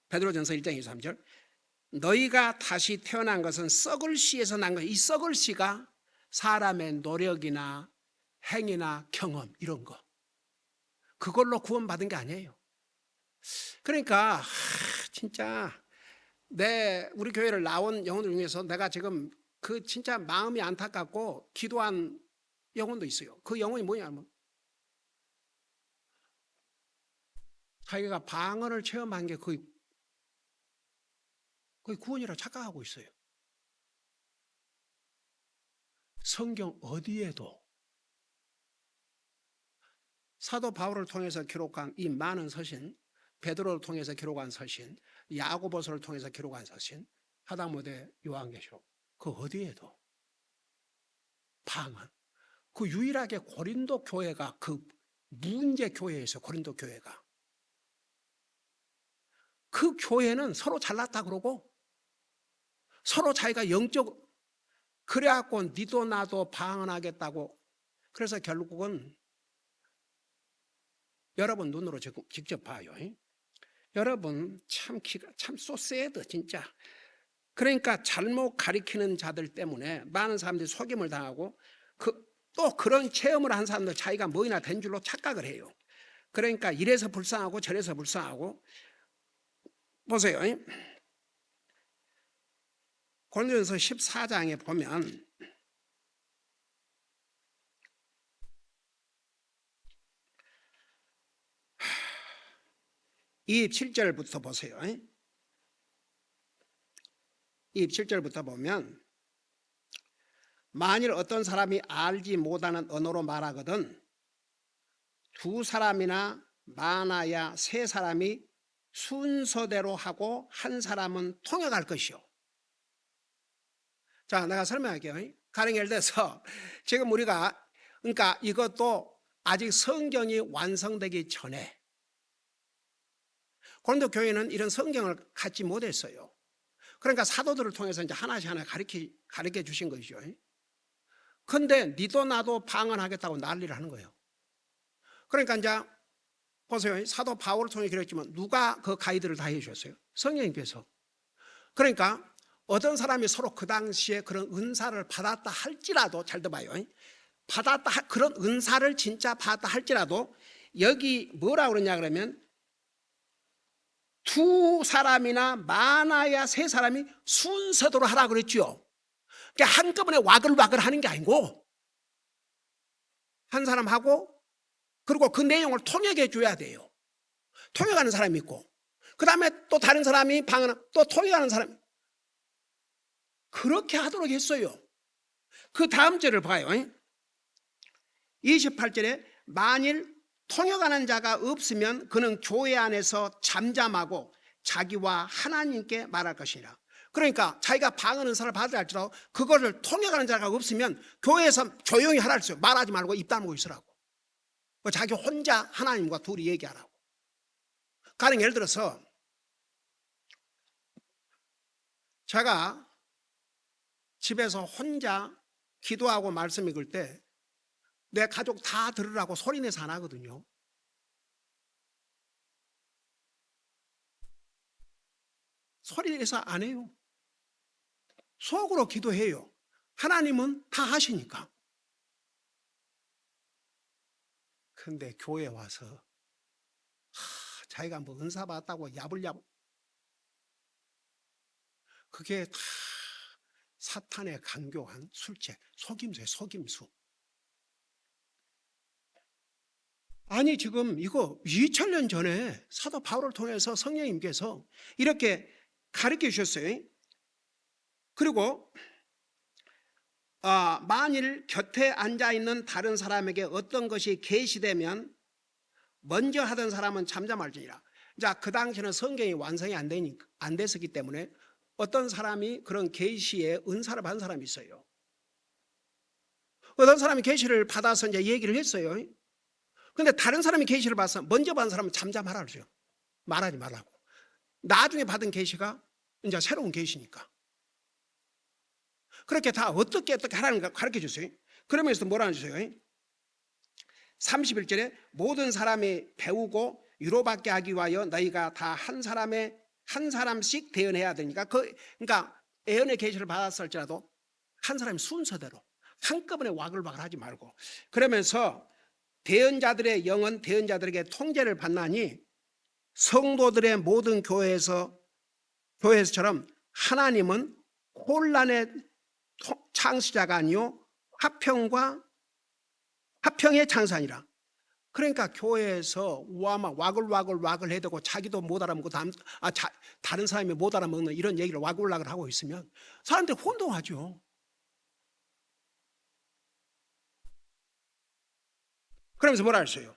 베드로전서 1장 23절. 너희가 다시 태어난 것은 썩을 씨에서 난 것. 이 썩을 씨가 사람의 노력이나 행위나 경험 이런 거, 그걸로 구원받은 게 아니에요. 그러니까 진짜 우리 교회를 나온 영혼들 중에서 내가 지금 그 진짜 마음이 안타깝고 기도한 영혼도 있어요. 그 영혼이 뭐냐면 자기가 방언을 체험한 게 거의 구원이라고 착각하고 있어요. 성경 어디에도 사도 바울을 통해서 기록한 이 많은 서신, 베드로를 통해서 기록한 서신, 야고보서를 통해서 기록한 서신, 하다못해 요한계시록, 그 어디에도 방언, 그 유일하게 고린도 교회가, 그 문제 교회에서 고린도 교회가, 그 교회는 서로 잘났다 그러고 서로 자기가 영적, 그래갖고 니도 나도 방언하겠다고. 그래서 결국은 여러분 눈으로 직접 봐요. 여러분 참 소세드 진짜. 그러니까 잘못 가리키는 자들 때문에 많은 사람들이 속임을 당하고 또 그런 체험을 한 사람들 자기가 뭐이나 된 줄로 착각을 해요. 그러니까 이래서 불쌍하고 저래서 불쌍하고. 보세요. 고린도전서 14장에 보면 이 7절부터 보세요. 27절부터 보면 만일 어떤 사람이 알지 못하는 언어로 말하거든 두 사람이나 많아야 세 사람이 순서대로 하고 한 사람은 통역할 것이요. 자, 내가 설명할게요. 가령 예를 들어서 지금 우리가, 그러니까 이것도 아직 성경이 완성되기 전에 고린도 교회는 이런 성경을 갖지 못했어요. 그러니까 사도들을 통해서 이제 하나씩 하나 가르쳐 주신 것이죠. 그런데 니도 나도 방언하겠다고 난리를 하는 거예요. 그러니까 이제 보세요. 사도 바울을 통해 그랬지만 누가 그 가이드를 다 해주셨어요? 성령님께서. 그러니까 어떤 사람이 서로 그 당시에 그런 은사를 받았다 할지라도, 잘 들어봐요. 그런 은사를 진짜 받았다 할지라도 여기 뭐라 그러냐 그러면 두 사람이나 많아야 세 사람이 순서대로 하라 그랬죠. 그러니까 한꺼번에 와글와글 하는 게 아니고 한 사람 하고 그리고 그 내용을 통역해 줘야 돼요. 통역하는 사람이 있고 그 다음에 또 다른 사람이 또 통역하는 사람, 그렇게 하도록 했어요. 그 다음 절을 봐요. 28절에 만일 통역하는 자가 없으면 그는 교회 안에서 잠잠하고 자기와 하나님께 말할 것이라. 그러니까 자기가 방언 은사를 받으라 할지라도 그거를 통역하는 자가 없으면 교회에서 조용히 하라 했어요. 말하지 말고 입 다물고 있으라고. 자기 혼자 하나님과 둘이 얘기하라고. 가령 예를 들어서 제가 집에서 혼자 기도하고 말씀 읽을 때 내 가족 다 들으라고 소리내서 안 하거든요. 소리내서 안 해요. 속으로 기도해요. 하나님은 다 하시니까. 근데 교회 와서 자기가 뭐 은사 받았다고 야불야불, 그게 다 사탄의 간교한 술책, 속임수예요. 속임수. 아니 지금 이거 2000년 전에 사도 바울을 통해서 성령님께서 이렇게 가르쳐 주셨어요. 그리고 만일 곁에 앉아있는 다른 사람에게 어떤 것이 계시되면 먼저 하던 사람은 잠잠할지니라. 자, 그 당시는 성경이 완성이 안 됐었기 때문에 어떤 사람이 그런 계시의 은사를 받은 사람이 있어요. 어떤 사람이 계시를 받아서 이제 얘기를 했어요. 근데 다른 사람이 계시를 받아서 먼저 받은 사람은 잠잠하라 그러죠. 말하지 말라고. 나중에 받은 계시가 이제 새로운 계시니까. 그렇게 다 어떻게 하라는 가 가르쳐 주세요. 그러면서 뭐라는 주세요. 31절에 모든 사람이 배우고 위로받게 하기 위하여 너희가 다 한 사람씩 대언해야 되니까 그러니까 예언의 계시를 받았을지라도 한 사람이 순서대로 한꺼번에 와글와글 하지 말고 그러면서 대언자들의 영은 대언자들에게 통제를 받나니 성도들의 모든 교회에서처럼 하나님은 혼란의 창시자가 아니요 화평의 창사니라. 그러니까 교회에서 우아마 와글와글 해대고 자기도 못 알아먹고 다른 사람이 못 알아먹는 이런 얘기를 와글와글 하고 있으면 사람들이 혼동하죠. 그러면서 뭐라 했어요?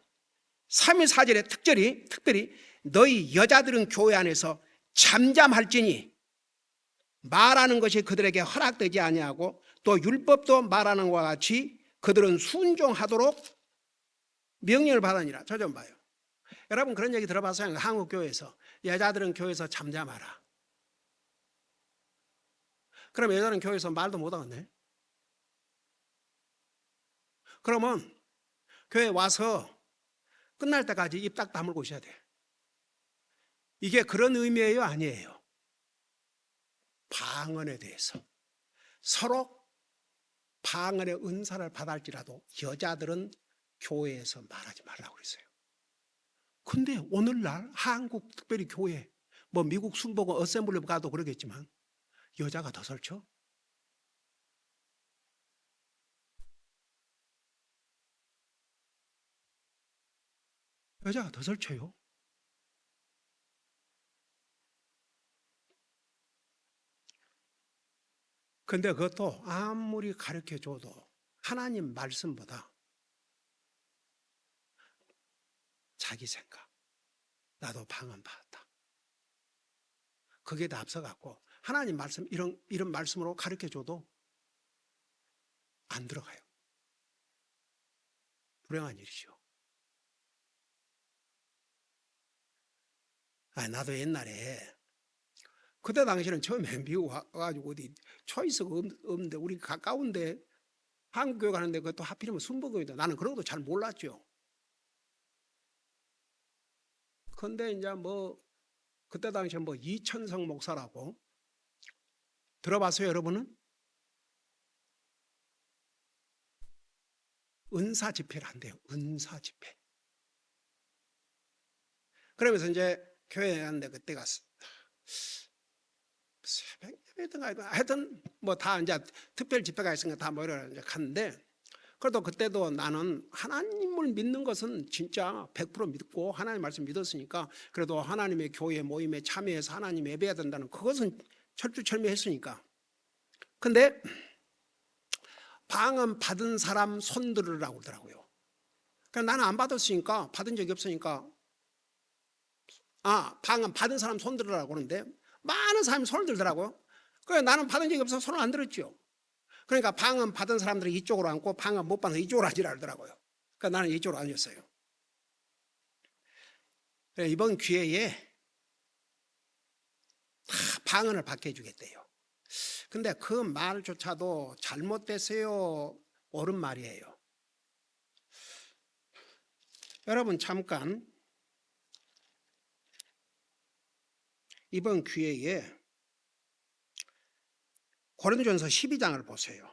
3일 4절에 특별히 너희 여자들은 교회 안에서 잠잠할지니 말하는 것이 그들에게 허락되지 아니하고 또 율법도 말하는 것과 같이 그들은 순종하도록 명령을 받으니라. 저 좀 봐요. 여러분 그런 얘기 들어봤어요? 한국 교회에서 여자들은 교회에서 잠잠하라. 그럼 여자는 교회에서 말도 못하겠네. 그러면 교회 와서 끝날 때까지 입 딱 다물고 있어야 돼. 이게 그런 의미예요? 아니에요? 방언에 대해서 서로 방언의 은사를 받을지라도 여자들은 교회에서 말하지 말라고 그랬어요. 근데 오늘날 한국 특별히 교회 뭐 미국 순복음 어셈블리 가도 그러겠지만 여자가 더 설쳐? 여자가 더 설쳐요. 근데 그것도 아무리 가르쳐줘도 하나님 말씀보다 자기 생각, 나도 방언 받았다. 그게 다 앞서갖고 하나님 말씀 이런 말씀으로 가르쳐줘도 안 들어가요. 불행한 일이죠. 나도 옛날에 그때 당시에는 처음에 미국 와가지고 어디 초이스가 없는데 우리 가까운데 한국 교회 가는데 그것도 하필이면 순복음이다. 나는 그런 것도 잘 몰랐죠. 근데 이제 뭐 그때 당시에 뭐 이천성 목사라고 들어봤어요, 여러분은? 은사 집회를 한대요. 은사 집회. 그러면서 이제 교회에 갔는데 그때가 새벽 예배든가 하여튼 뭐 다 이제 특별 집회가 있으니까 다 모여서 이제 갔는데 그래도 그때도 나는 하나님을 믿는 것은 진짜 100% 믿고 하나님 말씀 믿었으니까 그래도 하나님의 교회 모임에 참여해서 하나님 예배해야 된다는 그것은 철두철미했으니까. 근데 방언 받은 사람 손 들으라고 그러더라고요. 그러니까 나는 안 받았으니까 받은 적이 없으니까 방언 받은 사람 손 들으라고 그러는데 많은 사람이 손을 들더라고요. 그래서 나는 받은 적이 없어서 손을 안 들었죠. 그러니까 방언 받은 사람들은 이쪽으로 앉고 방언 못 받은 이쪽으로 앉으라 그러더라고요. 그러니까 나는 이쪽으로 앉았어요. 이번 기회에 다 방언을 받게 해주겠대요. 근데 그 말조차도 잘못됐어요? 옳은 말이에요? 여러분 잠깐 이번 기회에 고린도전서 12장을 보세요.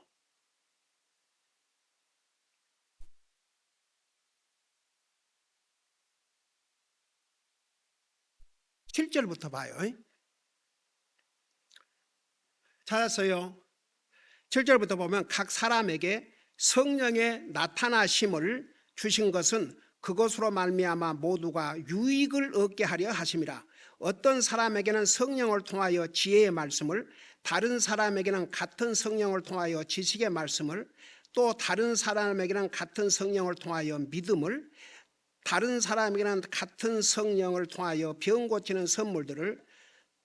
7절부터 봐요. 찾았어요? 7절부터 보면 각 사람에게 성령의 나타나심을 주신 것은 그것으로 말미암아 모두가 유익을 얻게 하려 하심이라. 어떤 사람에게는 성령을 통하여 지혜의 말씀을, 다른 사람에게는 같은 성령을 통하여 지식의 말씀을, 또 다른 사람에게는 같은 성령을 통하여 믿음을, 다른 사람에게는 같은 성령을 통하여 병 고치는 선물들을,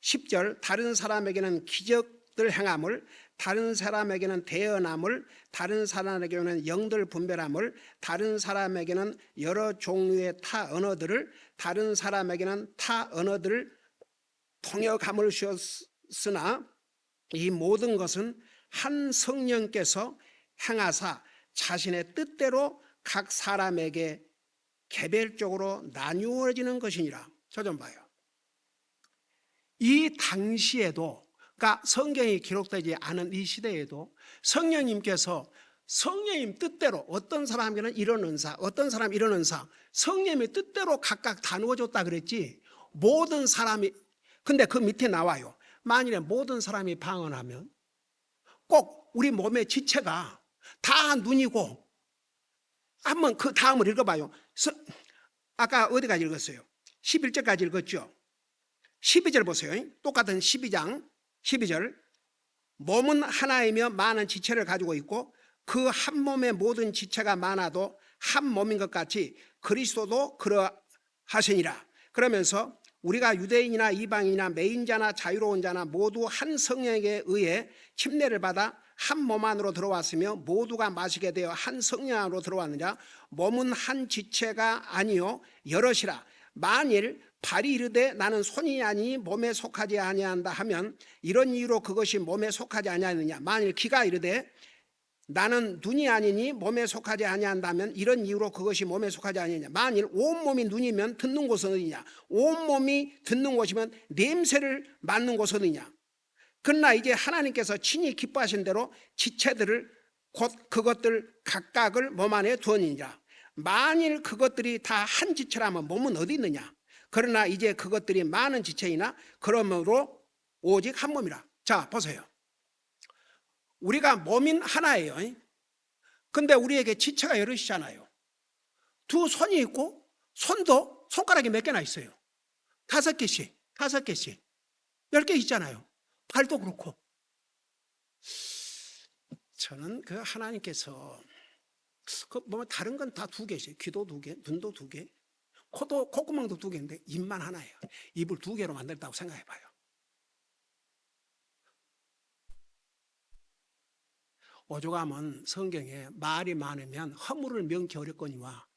10절 다른 사람에게는 기적들 행함을, 다른 사람에게는 대언함을, 다른 사람에게는 영들 분별함을, 다른 사람에게는 여러 종류의 타 언어들을, 다른 사람에게는 타 언어들을 통역함을 주었으나 이 모든 것은 한 성령께서 행하사 자신의 뜻대로 각 사람에게 개별적으로 나누어지는 것이니라. 저 좀 봐요. 이 당시에도, 그러니까 성경이 기록되지 않은 이 시대에도 성령님께서 성령님 뜻대로 어떤 사람에게는 이런 은사, 어떤 사람 이런 은사, 성령님의 뜻대로 각각 나누어줬다 그랬지. 모든 사람이, 근데 그 밑에 나와요. 만일에 모든 사람이 방언하면 꼭 우리 몸의 지체가 다 눈이고, 한번 그 다음을 읽어봐요. 아까 어디까지 읽었어요? 11절까지 읽었죠. 12절 보세요. 똑같은 12장 12절. 몸은 하나이며 많은 지체를 가지고 있고 그 한 몸의 모든 지체가 많아도 한 몸인 것 같이 그리스도도 그러하시니라. 그러면서 우리가 유대인이나 이방인이나 매인자나 자유로운 자나 모두 한 성령에게 의해 침례를 받아 한 몸 안으로 들어왔으며 모두가 마시게 되어 한 성령 안으로 들어왔느냐. 몸은 한 지체가 아니요 여럿이라. 만일 발이 이르되 나는 손이 아니니 몸에 속하지 아니한다 하면 이런 이유로 그것이 몸에 속하지 아니하느냐. 만일 귀가 이르되 나는 눈이 아니니 몸에 속하지 아니한다면 이런 이유로 그것이 몸에 속하지 아니하냐. 만일 온몸이 눈이면 듣는 곳은 어디냐. 온몸이 듣는 곳이면 냄새를 맡는 곳은 어디냐. 그러나 이제 하나님께서 친히 기뻐하신 대로 지체들을 곧 그것들 각각을 몸 안에 두었느니라. 만일 그것들이 다 한 지체라면 몸은 어디 있느냐. 그러나 이제 그것들이 많은 지체이나 그러므로 오직 한 몸이라. 자 보세요. 우리가 몸인 하나예요. 근데 우리에게 지체가 여럿이잖아요. 두 손이 있고 손도 손가락이 몇 개나 있어요. 5개씩 5개씩 10개 있잖아요. 발도 그렇고. 저는 그 하나님께서 뭐 다른 건 다 2개씩, 귀도 2개, 눈도 2개, 코도 콧구멍도 2개인데 입만 하나예요. 입을 2개로 만들었다고 생각해봐요. 오죽하면 성경에 말이 많으면 허물을 명키 어렵거니와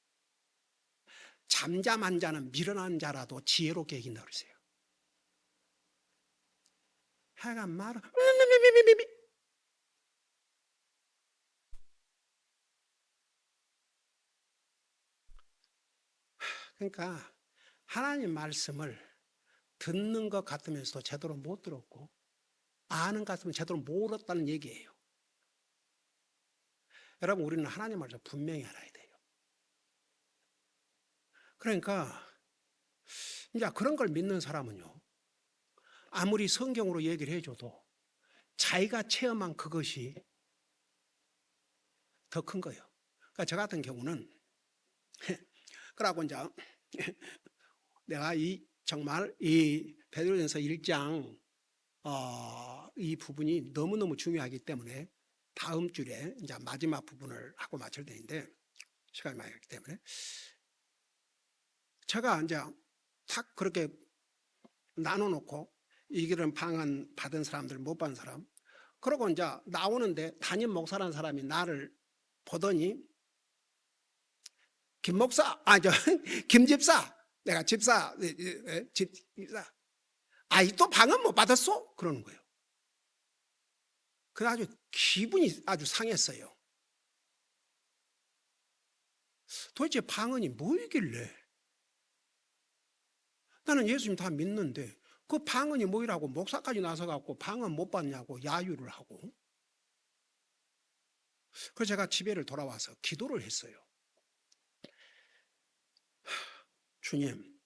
잠잠한 자는 미련한 자라도 지혜롭게 이긴다 그러세요. 하여간 말은 그러니까 하나님 말씀을 듣는 것 같으면서도 제대로 못 들었고 아는 것 같으면 제대로 모르었다는 얘기예요. 여러분 우리는 하나님 말씀 분명히 알아야 돼요. 그러니까 이제 그런 걸 믿는 사람은요, 아무리 성경으로 얘기를 해줘도 자기가 체험한 그것이 더 큰 거예요. 그러니까 저 같은 경우는 그러고 이제 내가 정말 이 베드로전서 1장 이 부분이 너무너무 중요하기 때문에 다음 주에 이제 마지막 부분을 하고 마칠 때인데 시간이 많이 없기 때문에 제가 이제 탁 그렇게 나눠놓고 이런 방언 받은 사람들 못 받은 사람, 그러고 이제 나오는데 담임 목사라는 사람이 나를 보더니 김 목사, 김 집사, 내가 집사, 또 방언 못 받았어? 그러는 거예요. 그래 아주 기분이 아주 상했어요. 도대체 방언이 뭐이길래? 나는 예수님 다 믿는데 그 방언이 뭐이라고 목사까지 나서갖고 방언 못 받냐고 야유를 하고. 그래서 제가 집에를 돌아와서 기도를 했어요. 주님,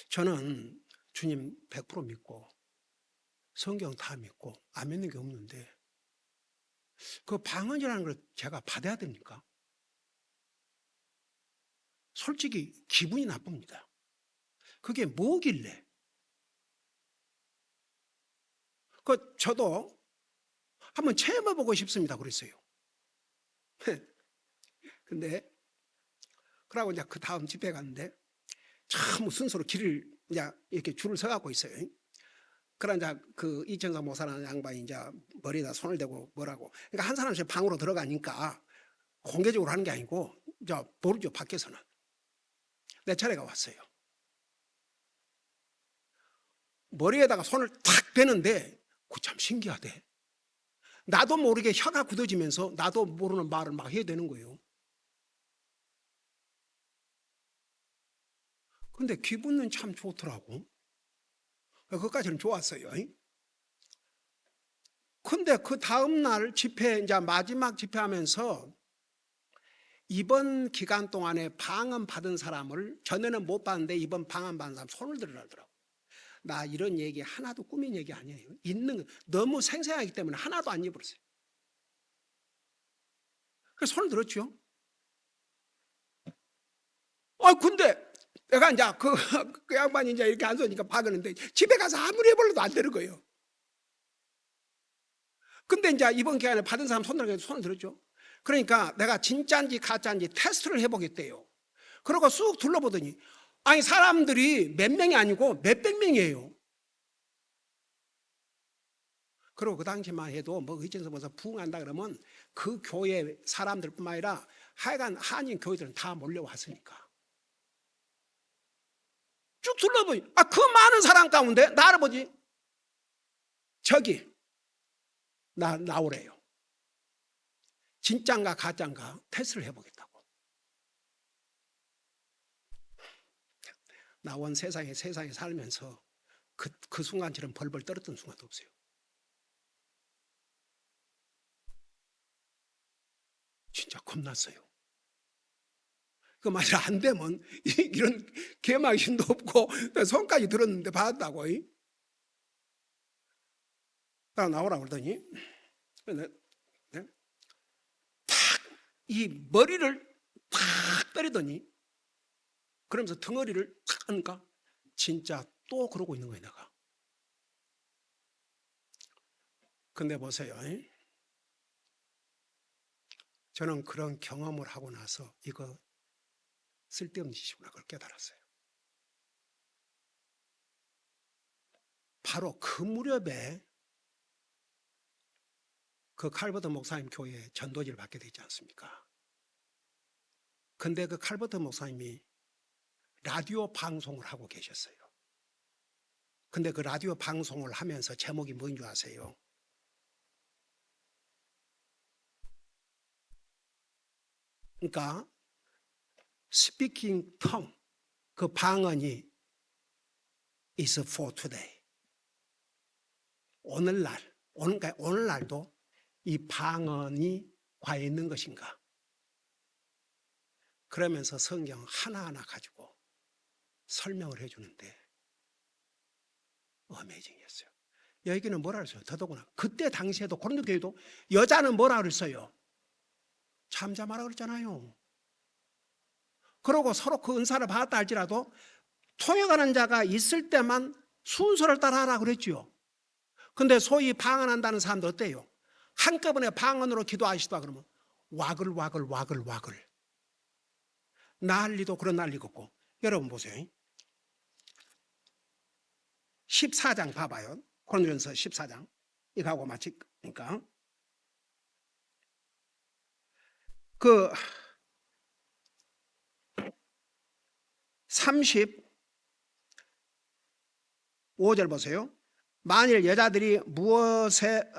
저는 주님 100% 믿고 성경 다 믿고 안 믿는 게 없는데 그 방언이라는 걸 제가 받아야 됩니까? 솔직히 기분이 나쁩니다. 그게 뭐길래? 저도 한번 체험해보고 싶습니다. 그랬어요. 근데 그러고 이제 그 다음 집회 갔는데 참 순서로 길을 이제 이렇게 줄을 서갖고 있어요. 그러나 그 이천성 목사라는 양반이 이제 머리에다 손을 대고 뭐라고. 그러니까 한 사람씩 방으로 들어가니까 공개적으로 하는 게 아니고 이제 모르죠, 밖에서는. 내 차례가 왔어요. 머리에다가 손을 탁 대는데 그거 참 신기하대. 나도 모르게 혀가 굳어지면서 나도 모르는 말을 막 해야 되는 거예요. 근데 기분은 참 좋더라고. 그것까지는 좋았어요. 근데 그 다음날 집회, 이제 마지막 집회하면서 이번 기간 동안에 방언 받은 사람을 전에는 못 봤는데 이번 방언 받은 사람 손을 들으라더라고. 나 이런 얘기 하나도 꾸민 얘기 아니에요. 있는 너무 생생하기 때문에 하나도 안 입었어요. 그래서 손을 들었죠. 근데 내가 이제 그 양반이 이제 이렇게 앉으니까 박았는데 집에 가서 아무리 해볼래도 안 되는 거예요. 근데 이제 이번 기간에 받은 사람 손을 들었죠. 그러니까 내가 진짜인지 가짜인지 테스트를 해보겠대요. 그러고 쑥 둘러보더니 아니 사람들이 몇 명이 아니고 몇백 명이에요. 그리고 그 당시만 해도 뭐 의전서 뭐서 부흥한다 그러면 그 교회 사람들뿐만 아니라 하여간 한인 교회들은 다 몰려왔으니까 쭉 둘러보니 그 많은 사람 가운데 나를 보지 저기 나오래요. 진짠가 가짠가 테스트를 해보겠다고. 나온 세상에 살면서 그 순간처럼 벌벌 떨었던 순간도 없어요. 진짜 겁났어요. 그 말이 안 되면 이런 개망신도 없고 손까지 들었는데 받았다고. 나오라 그러더니 이 머리를 탁 때리더니 그러면서 덩어리를 탁 하니까 진짜 또 그러고 있는 거예요, 내가. 근데 보세요. 저는 그런 경험을 하고 나서 이거 쓸데없는 짓이구나 그걸 깨달았어요. 바로 그 무렵에 그 칼버트 목사님 교회에 전도지를 받게 되지 않습니까? 근데 그 칼버트 목사님이 라디오 방송을 하고 계셨어요. 근데 그 라디오 방송을 하면서 제목이 뭔 줄 아세요? 그러니까 스피킹 텅, 그 방언이 is for today. 오늘날도 이 방언이 과연 있는 것인가? 그러면서 성경 하나하나 가지고 설명을 해주는데 어메이징이었어요. 여기는 뭐라 그랬어요? 더더구나 그때 당시에도 고린도 교회도 여자는 뭐라 그랬어요? 잠잠하라 그랬잖아요. 그러고 서로 그 은사를 받았다 할지라도 통역하는 자가 있을 때만 순서를 따라하라 그랬죠. 근데 소위 방언한다는 사람들 어때요? 한꺼번에 방언으로 기도하시다 그러면 와글 난리도 그런 난리가 없고. 여러분 보세요. 14장 봐봐요. 고린도전서 14장 이거하고 마치니까 그 35절 보세요. 만일 여자들이 무엇을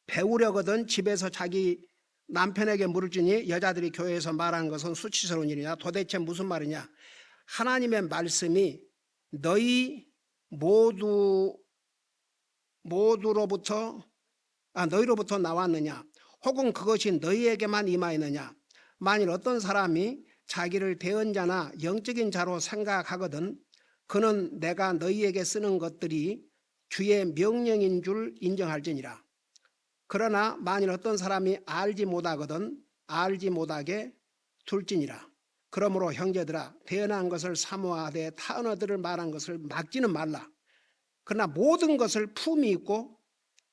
배우려거든 집에서 자기 남편에게 물을지니 여자들이 교회에서 말하는 것은 수치스러운 일이냐? 도대체 무슨 말이냐? 하나님의 말씀이 너희로부터 나왔느냐? 혹은 그것이 너희에게만 임하였느냐? 만일 어떤 사람이 자기를 대언자나 영적인 자로 생각하거든 그는 내가 너희에게 쓰는 것들이 주의 명령인 줄 인정할지니라. 그러나 만일 어떤 사람이 알지 못하게 둘지니라. 그러므로 형제들아 대언한 것을 사모하되 타 언어들을 말한 것을 막지는 말라. 그러나 모든 것을 품위 있고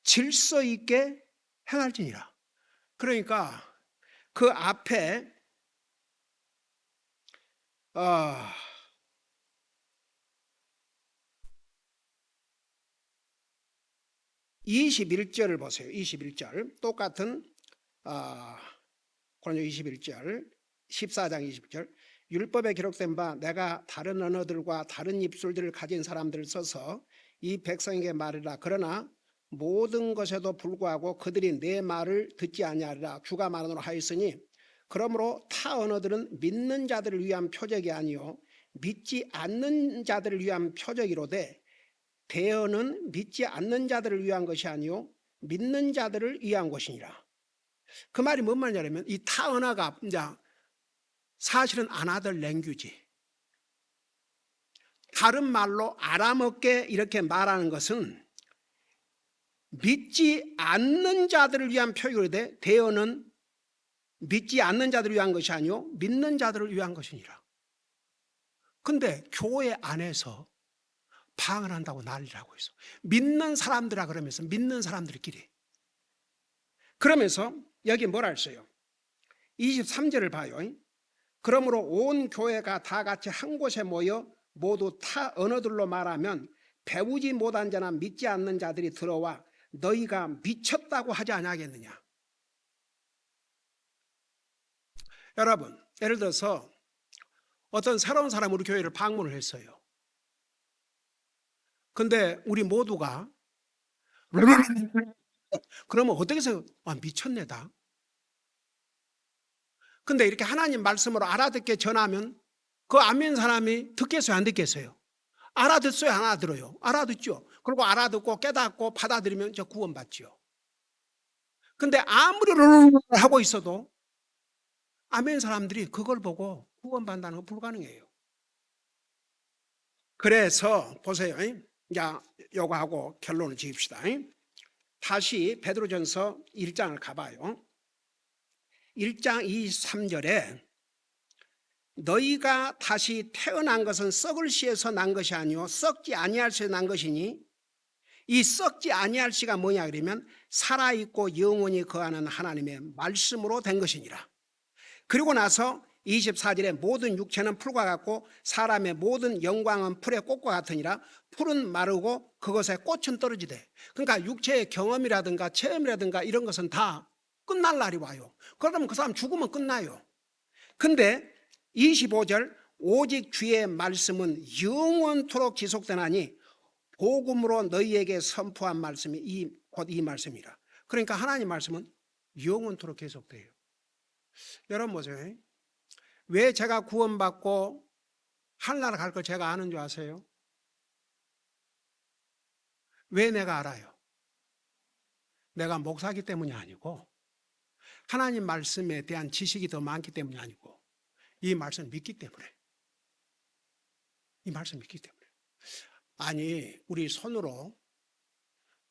질서 있게 행할지니라. 그러니까 그 앞에 21절을 보세요. 21절 똑같은 고린도 21절 14장 20절 율법에 기록된 바 내가 다른 언어들과 다른 입술들을 가진 사람들을 써서 이 백성에게 말이라. 그러나 모든 것에도 불구하고 그들이 내 말을 듣지 아니하리라. 주가 말하노라 하였으니 그러므로 타 언어들은 믿는 자들을 위한 표적이 아니요 믿지 않는 자들을 위한 표적이로되 대언은 믿지 않는 자들을 위한 것이 아니요 믿는 자들을 위한 것이니라. 그 말이 뭔 말이냐면 이 타 언어가 이제 사실은 아나들 랭귀지, 다른 말로 알아먹게 이렇게 말하는 것은 믿지 않는 자들을 위한 표현인데 대언은 믿지 않는 자들을 위한 것이 아니요 믿는 자들을 위한 것이니라. 근데 교회 안에서 방언 한다고 난리라고 있어. 믿는 사람들아 그러면서 믿는 사람들끼리. 그러면서 여기 뭐라 했어요? 23절을 봐요. 그러므로 온 교회가 다 같이 한 곳에 모여 모두 타 언어들로 말하면 배우지 못한 자나 믿지 않는 자들이 들어와 너희가 미쳤다고 하지 아니하겠느냐. 여러분, 예를 들어서 어떤 새로운 사람이 우리 교회를 방문을 했어요. 근데 우리 모두가 그러면 어떻게 해서 미쳤네다. 근데 이렇게 하나님 말씀으로 알아듣게 전하면 그 안 믿는 사람이 듣겠어요, 안 듣겠어요? 알아듣어요, 안 알아들어요? 알아듣죠. 그리고 알아듣고 깨닫고 받아들이면 저 구원받죠. 근데 아무리 하고 있어도 안 믿는 사람들이 그걸 보고 구원받는다는 건 불가능해요. 그래서 보세요. 자, 요거 하고 결론을 지읍시다. 다시 베드로전서 1장을 가봐요. 1장 23절에 너희가 다시 태어난 것은 썩을 씨에서 난 것이 아니요 썩지 아니할 씨에서 난 것이니 이 썩지 아니할 씨가 뭐냐 그러면 살아있고 영원히 거하는 하나님의 말씀으로 된 것이니라. 그리고 나서 24절에 모든 육체는 풀과 같고 사람의 모든 영광은 풀의 꽃과 같으니라. 풀은 마르고 그것에 꽃은 떨어지되. 그러니까 육체의 경험이라든가 체험이라든가 이런 것은 다 끝날 날이 와요. 그러면 그 사람 죽으면 끝나요. 근데 25절 오직 주의 말씀은 영원토록 지속되나니 복음으로 너희에게 선포한 말씀이 곧 이 말씀이라. 그러니까 하나님 말씀은 영원토록 계속돼요. 여러분 보세요. 왜 제가 구원받고 하늘나라 갈 걸 제가 아는 줄 아세요? 왜 내가 알아요? 내가 목사기 때문이 아니고 하나님 말씀에 대한 지식이 더 많기 때문이 아니고 이 말씀을 믿기 때문에. 이 말씀을 믿기 때문에. 아니 우리 손으로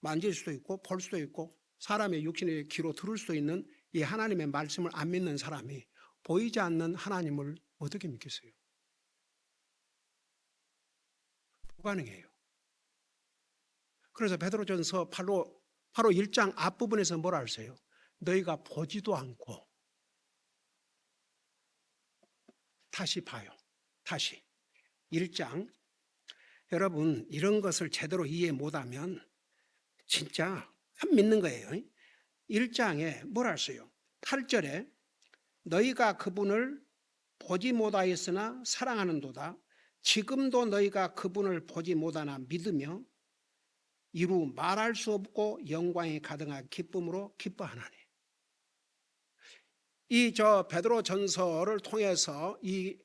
만질 수도 있고 볼 수도 있고 사람의 육신의 귀로 들을 수도 있는 이 하나님의 말씀을 안 믿는 사람이 보이지 않는 하나님을 어떻게 믿겠어요? 불가능해요. 그래서 베드로전서 바로 1장 앞부분에서 뭐라 하세요? 너희가 보지도 않고 다시 봐요. 다시 1장. 여러분 이런 것을 제대로 이해 못하면 진짜 안 믿는 거예요. 1장에 뭐라 하세요? 8절에 너희가 그분을 보지 못하였으나 사랑하는도다. 지금도 너희가 그분을 보지 못하나 믿으며 이루 말할 수 없고 영광이 가득한 기쁨으로 기뻐하나니. 이 베드로 전서를 통해서 이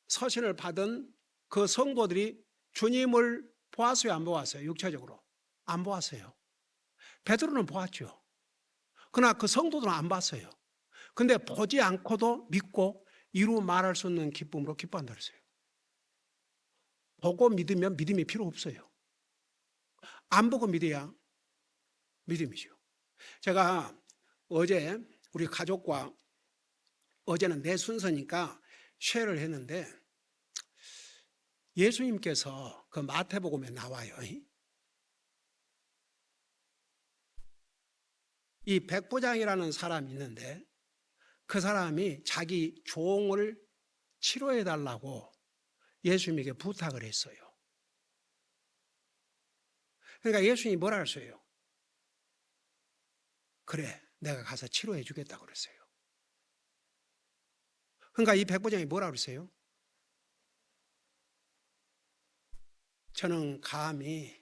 서신을 받은 그 성도들이 주님을 보았어요, 안 보았어요? 육체적으로 안 보았어요. 베드로는 보았죠. 그러나 그 성도들은 안 봤어요. 근데 보지 않고도 믿고 이루 말할 수 없는 기쁨으로 기뻐한다 그랬어요. 보고 믿으면 믿음이 필요 없어요. 안 보고 믿어야 믿음이죠. 제가 어제 우리 가족과 어제는 내 순서니까 쉐어를 했는데 예수님께서 그 마태복음에 나와요. 이 백부장이라는 사람이 있는데 그 사람이 자기 종을 치료해 달라고 예수님에게 부탁을 했어요. 그러니까 예수님이 뭐라 했어요? 그래, 내가 가서 치료해 주겠다고 그랬어요. 그러니까 이 백부장이 뭐라 그랬어요? 저는 감히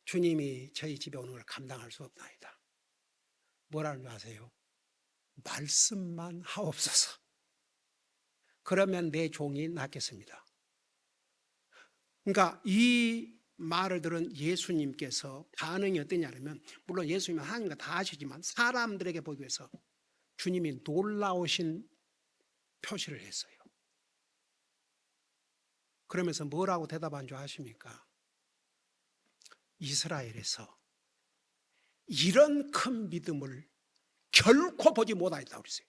주님이 저희 집에 오는 걸 감당할 수 없나이다. 뭐라는 줄 아세요? 말씀만 하옵소서. 그러면 내 종이 낫겠습니다. 그러니까 이 말을 들은 예수님께서 반응이 어떠냐면, 물론 예수님은 하나님과 다 아시지만 사람들에게 보기 위해서 주님이 놀라우신 표시를 했어요. 그러면서 뭐라고 대답한 줄 아십니까? 이스라엘에서 이런 큰 믿음을 결코 보지 못하였다고 그랬어요.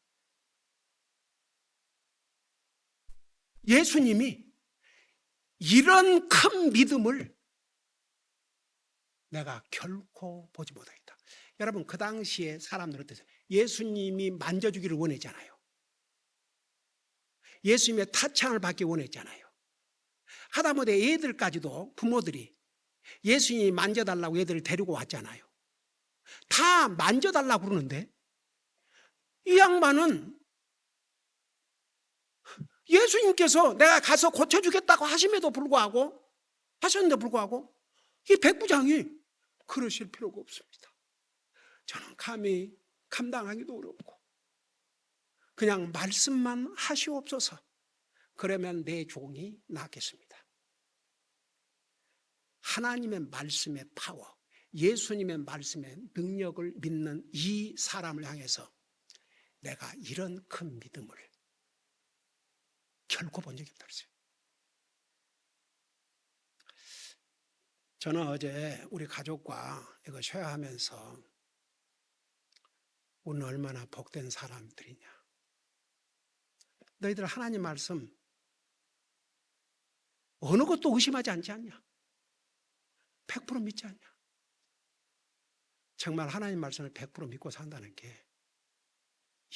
예수님이 이런 큰 믿음을 내가 결코 보지 못하겠다. 여러분, 그 당시에 사람들은 어땠어요? 예수님이 만져주기를 원했잖아요. 예수님의 타창을 받기 원했잖아요. 하다못해 애들까지도 부모들이 예수님이 만져달라고 애들을 데리고 왔잖아요. 다 만져달라고 그러는데 이 양반은 예수님께서 내가 가서 고쳐주겠다고 하셨는데도 불구하고 이 백부장이 그러실 필요가 없습니다. 저는 감히 감당하기도 어렵고 그냥 말씀만 하시옵소서. 그러면 내 종이 낫겠습니다. 하나님의 말씀의 파워, 예수님의 말씀의 능력을 믿는 이 사람을 향해서 내가 이런 큰 믿음을 결코 본 적이 없다 그랬어요. 저는 어제 우리 가족과 이거 쉐어하면서 우리는 얼마나 복된 사람들이냐. 너희들 하나님 말씀 어느 것도 의심하지 않지 않냐? 100% 믿지 않냐? 정말 하나님 말씀을 100% 믿고 산다는 게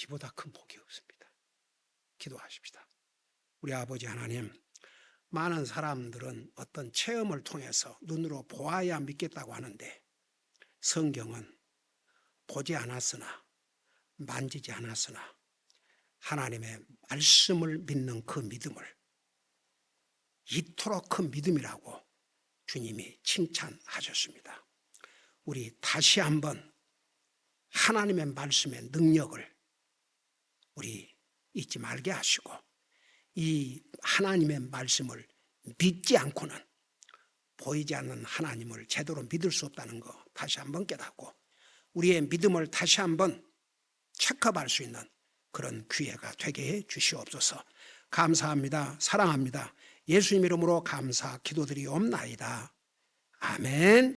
이보다 큰 복이 없습니다. 기도하십시다. 우리 아버지 하나님, 많은 사람들은 어떤 체험을 통해서 눈으로 보아야 믿겠다고 하는데 성경은 보지 않았으나 만지지 않았으나 하나님의 말씀을 믿는 그 믿음을 이토록 큰 믿음이라고 주님이 칭찬하셨습니다. 우리 다시 한번 하나님의 말씀의 능력을 우리 잊지 말게 하시고 이 하나님의 말씀을 믿지 않고는 보이지 않는 하나님을 제대로 믿을 수 없다는 거 다시 한번 깨닫고 우리의 믿음을 다시 한번 체크할 수 있는 그런 기회가 되게 해 주시옵소서. 감사합니다. 사랑합니다. 예수님 이름으로 감사 기도드리옵나이다. 아멘.